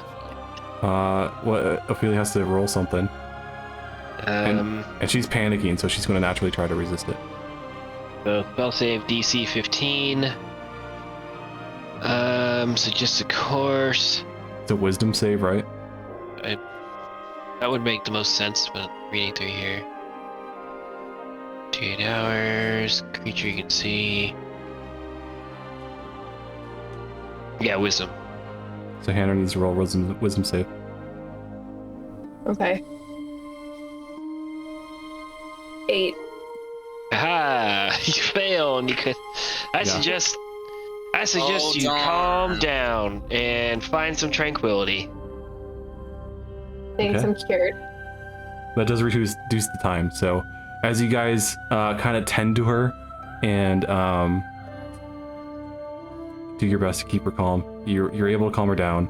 funny. What Ophelia has to roll something. Um, And she's panicking, so she's going to naturally try to resist it. so spell save DC 15. So just a course. It's a wisdom save, right? That would make the most sense, but reading through here. 28 hours, creature you can see. Yeah, wisdom. So Hannah needs to roll wisdom save. Okay. 8. Aha! You fail, and you could. I suggest Oh, you darn. calm down and find some tranquility. Thanks, Okay. I'm cured. That does reduce the time. So as you guys kind of tend to her and do your best to keep her calm, you're able to calm her down,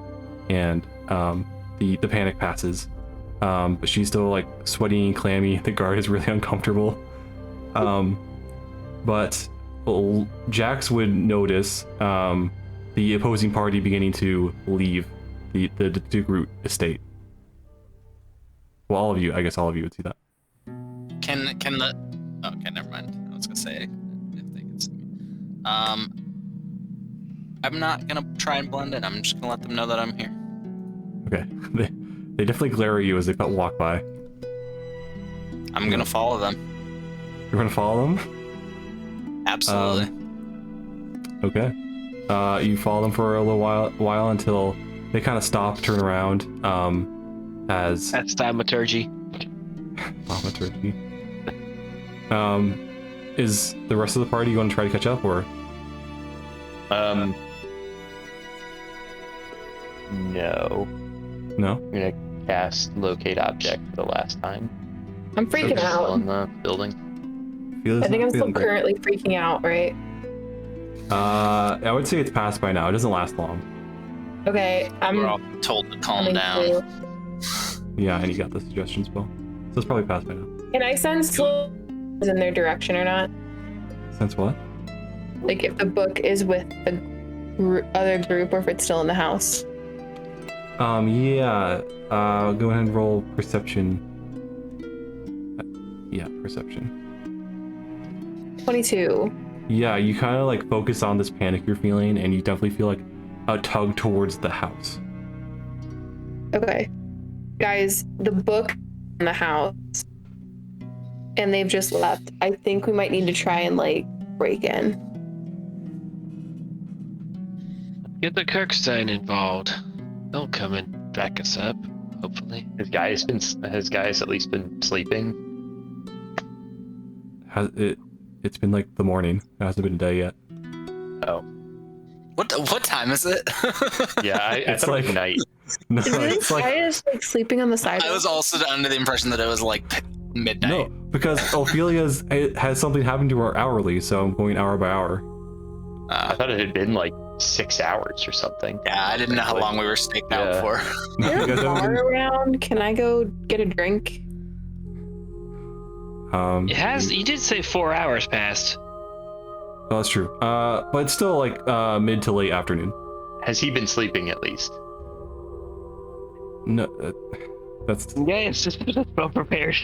and the panic passes. But she's still like sweaty and clammy. The guard is really uncomfortable. But Jax would notice the opposing party beginning to leave the Duke Root estate. Well, all of you would see that. Can the... Okay, never mind. I was gonna say if they can see me. I'm not gonna try and blend in. I'm just gonna let them know that I'm here. Okay. They definitely glare at you as they walk by. I'm gonna follow them. You're gonna follow them? Absolutely. Okay. You follow them for a little while until they kind of stop, turn around, as That's thaumaturgy. thaumaturgy. Is the rest of the party going to try to catch up, or? No. No? I'm gonna cast locate object for the last time. I'm freaking It's still out. in the building. I think I'm still currently freaking out, right? I would say it's passed by now. It doesn't last long. Okay, I'm We're all told to calm coming down. through. Yeah, and you got the suggestion spell. So it's probably passed by now. Can I sense slow in their direction or not? Since what? Like if the book is with the other group or if it's still in the house. Yeah. Go ahead and roll perception. Yeah, perception. 22. Yeah, you kind of like focus on this panic you're feeling, and you definitely feel like a tug towards the house. Okay. Guys, the book in the house. And they've just left. I think we might need to try and like break in. Get the Kirkstein involved. They'll come and back us up, hopefully. Has guys at least been sleeping? It's been like the morning. It hasn't been a day yet. Oh, What time is it? yeah. I It's thought it was like- night. No, Did we it's like just like sleeping on the side? I was also under the impression that it was like midnight. no, because Ophelia's has something happen to her hourly, so I'm going hour by hour. I thought it had been like 6 hours or something. Yeah, I didn't know how long we were staked out Yeah. for. No, Is you there guys a haven't bar been- around? Can I go get a drink? You did say 4 hours passed. Oh, that's true. But it's still like mid to late afternoon. Has he been sleeping at least? No, that's Yeah, it's just well prepared.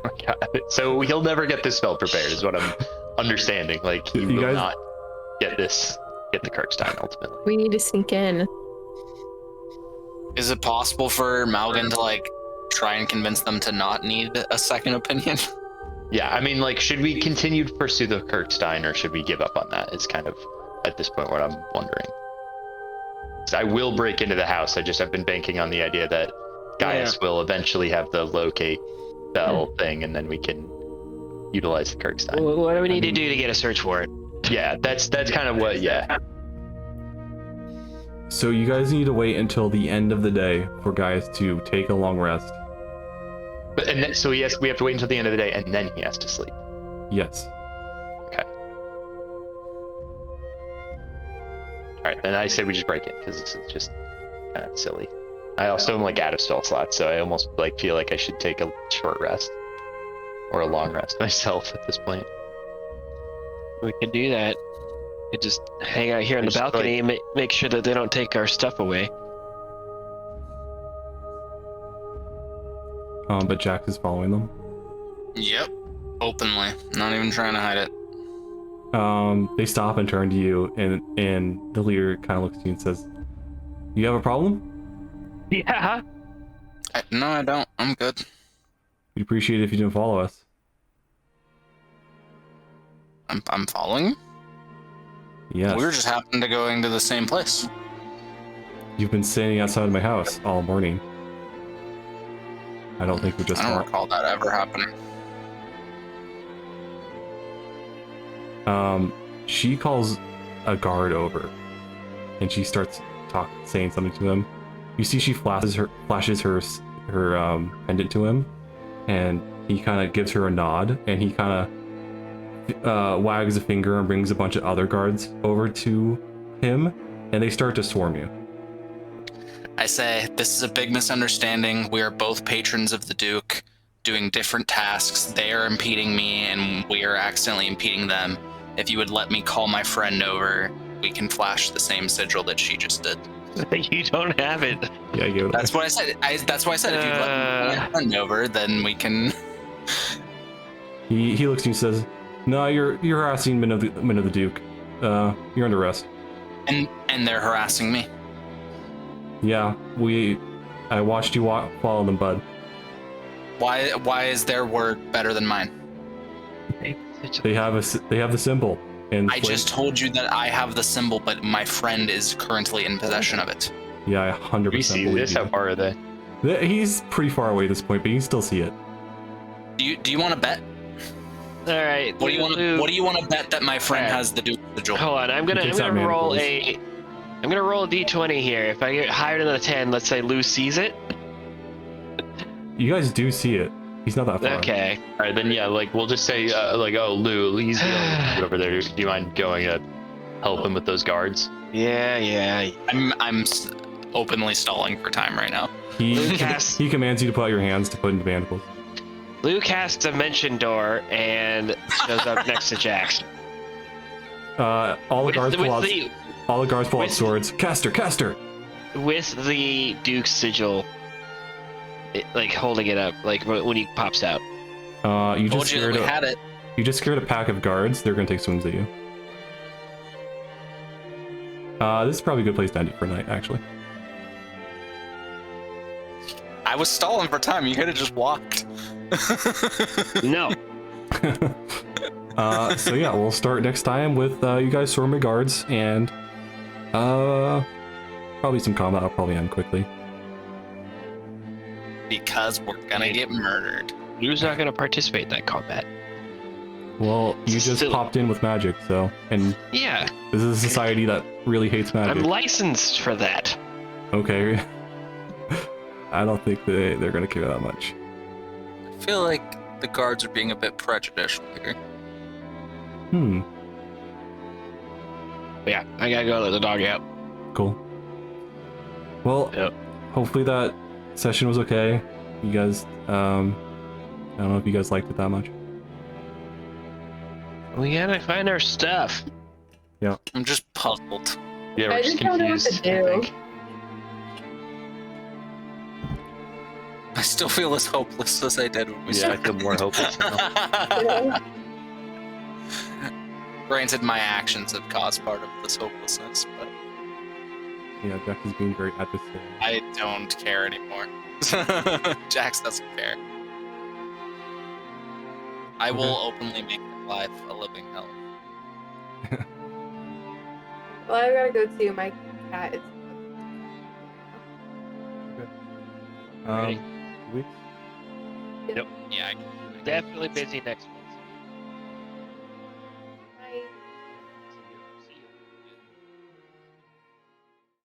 Oh, God. So he'll never get this spell prepared, is what I'm understanding. Like he You will guys- not get the Kirkstein ultimately. We need to sneak in. Is it possible for Malgan to like try and convince them to not need a second opinion? Yeah, I mean, like, should we continue to pursue the Kirkstein, or should we give up on that? Is kind of at this point what I'm wondering. 'Cause I will break into the house. I just have been banking on the idea that Gaius will eventually have the locate spell thing, and then we can utilize the Kirkstein. What do we need to do to get a search warrant? Yeah, that's kind of what. Yeah, so you guys need to wait until the end of the day for guys to take a long rest. but so we have to wait until the end of the day, and then he has to sleep. Yes. Okay. All right, then I say we just break in because this is just kind of silly. I also am like out of spell slots, so I almost like feel like I should take a short rest or a long rest myself at this point. We can do that. We could just hang out here on the Just, balcony and make sure that they don't take our stuff away. But Jax is following them. Yep. Openly. Not even trying to hide it. They stop and turn to you, and the leader kind of looks at you and says, "You have a problem? Yeah. No, I don't. I'm good. We'd appreciate it if you didn't follow us." I'm following you. Yes. We were just happened to going to the same place. You've been standing outside of my house all morning. I don't think we're just. I don't recall that ever happening. She calls a guard over, and she starts saying something to him. You see, she flashes her pendant to him, and he kind of gives her a nod, and he kind of wags a finger and brings a bunch of other guards over to him, and they start to swarm you. I say, this is a big misunderstanding. We are both patrons of the Duke, doing different tasks. They are impeding me, and we are accidentally impeding them. If you would let me call my friend over, we can flash the same sigil that she just did. You don't have it. Yeah, I give it. That's what I said. That's why I said if you let me call my friend over, then we can. He looks at you and says, "No, you're harassing men of the Duke. You're under arrest." And they're harassing me. Yeah, I watched you follow them, bud. Why is their word better than mine? They have the symbol. And I just told you that I have the symbol, but my friend is currently in possession of it. Yeah, I 100% We see believe this. How you. far are they? He's pretty far away at this point, but you can still see it. Do you want to bet? All right. What do you want to bet that my friend Alright. has the Duke sigil? Hold on. I'm gonna takes out roll manacles. I'm gonna roll a d20 here. If I get higher than a 10, let's say Lou sees it. You guys do see it. He's not that far. Okay. All right, then yeah, like we'll just say like, oh, Lou, he's the only dude over there. Do you mind going to help him with those guards? Yeah. I'm openly stalling for time right now. He Casts- he commands you to put out your hands to put into manacles. Lou casts Dimension Door and shows up next to Jax. All the guards pull out swords. Caster. With the Duke's sigil, like holding it up, like when he pops out. You Told just you that scared we had it. you just scared a pack of guards. They're gonna take swings at you. This is probably a good place to end it for night, actually. I was stalling for time. You could have just walked. No. So yeah, we'll start next time with you guys swarming guards and probably some combat. I'll probably end quickly. Because we're gonna get murdered. Lou's not gonna participate in that combat. Well, you just Still- popped in with magic, so, and Yeah, this is a society that really hates magic. I'm licensed for that. Okay. I don't think they're gonna care that much. I feel like the guards are being a bit prejudicial here. Hmm. But yeah, I gotta go let the dog out. Cool. Well, Yep. hopefully that session was okay. You guys, I don't know if you guys liked it that much. We gotta find our stuff. I'm just puzzled. Yeah, we're I just just don't know what confused. to I do. think. I still feel as hopeless as I did when we Yeah, I started. feel more hopeless now. Yeah. Granted, my actions have caused part of this hopelessness, but Yeah, Jack is being very adversarial. I don't care anymore. Jax doesn't care. I will openly make your life a living hell. Well, I gotta go too. My cat is. Ready? 2 weeks? Yeah, I can. Definitely busy next week.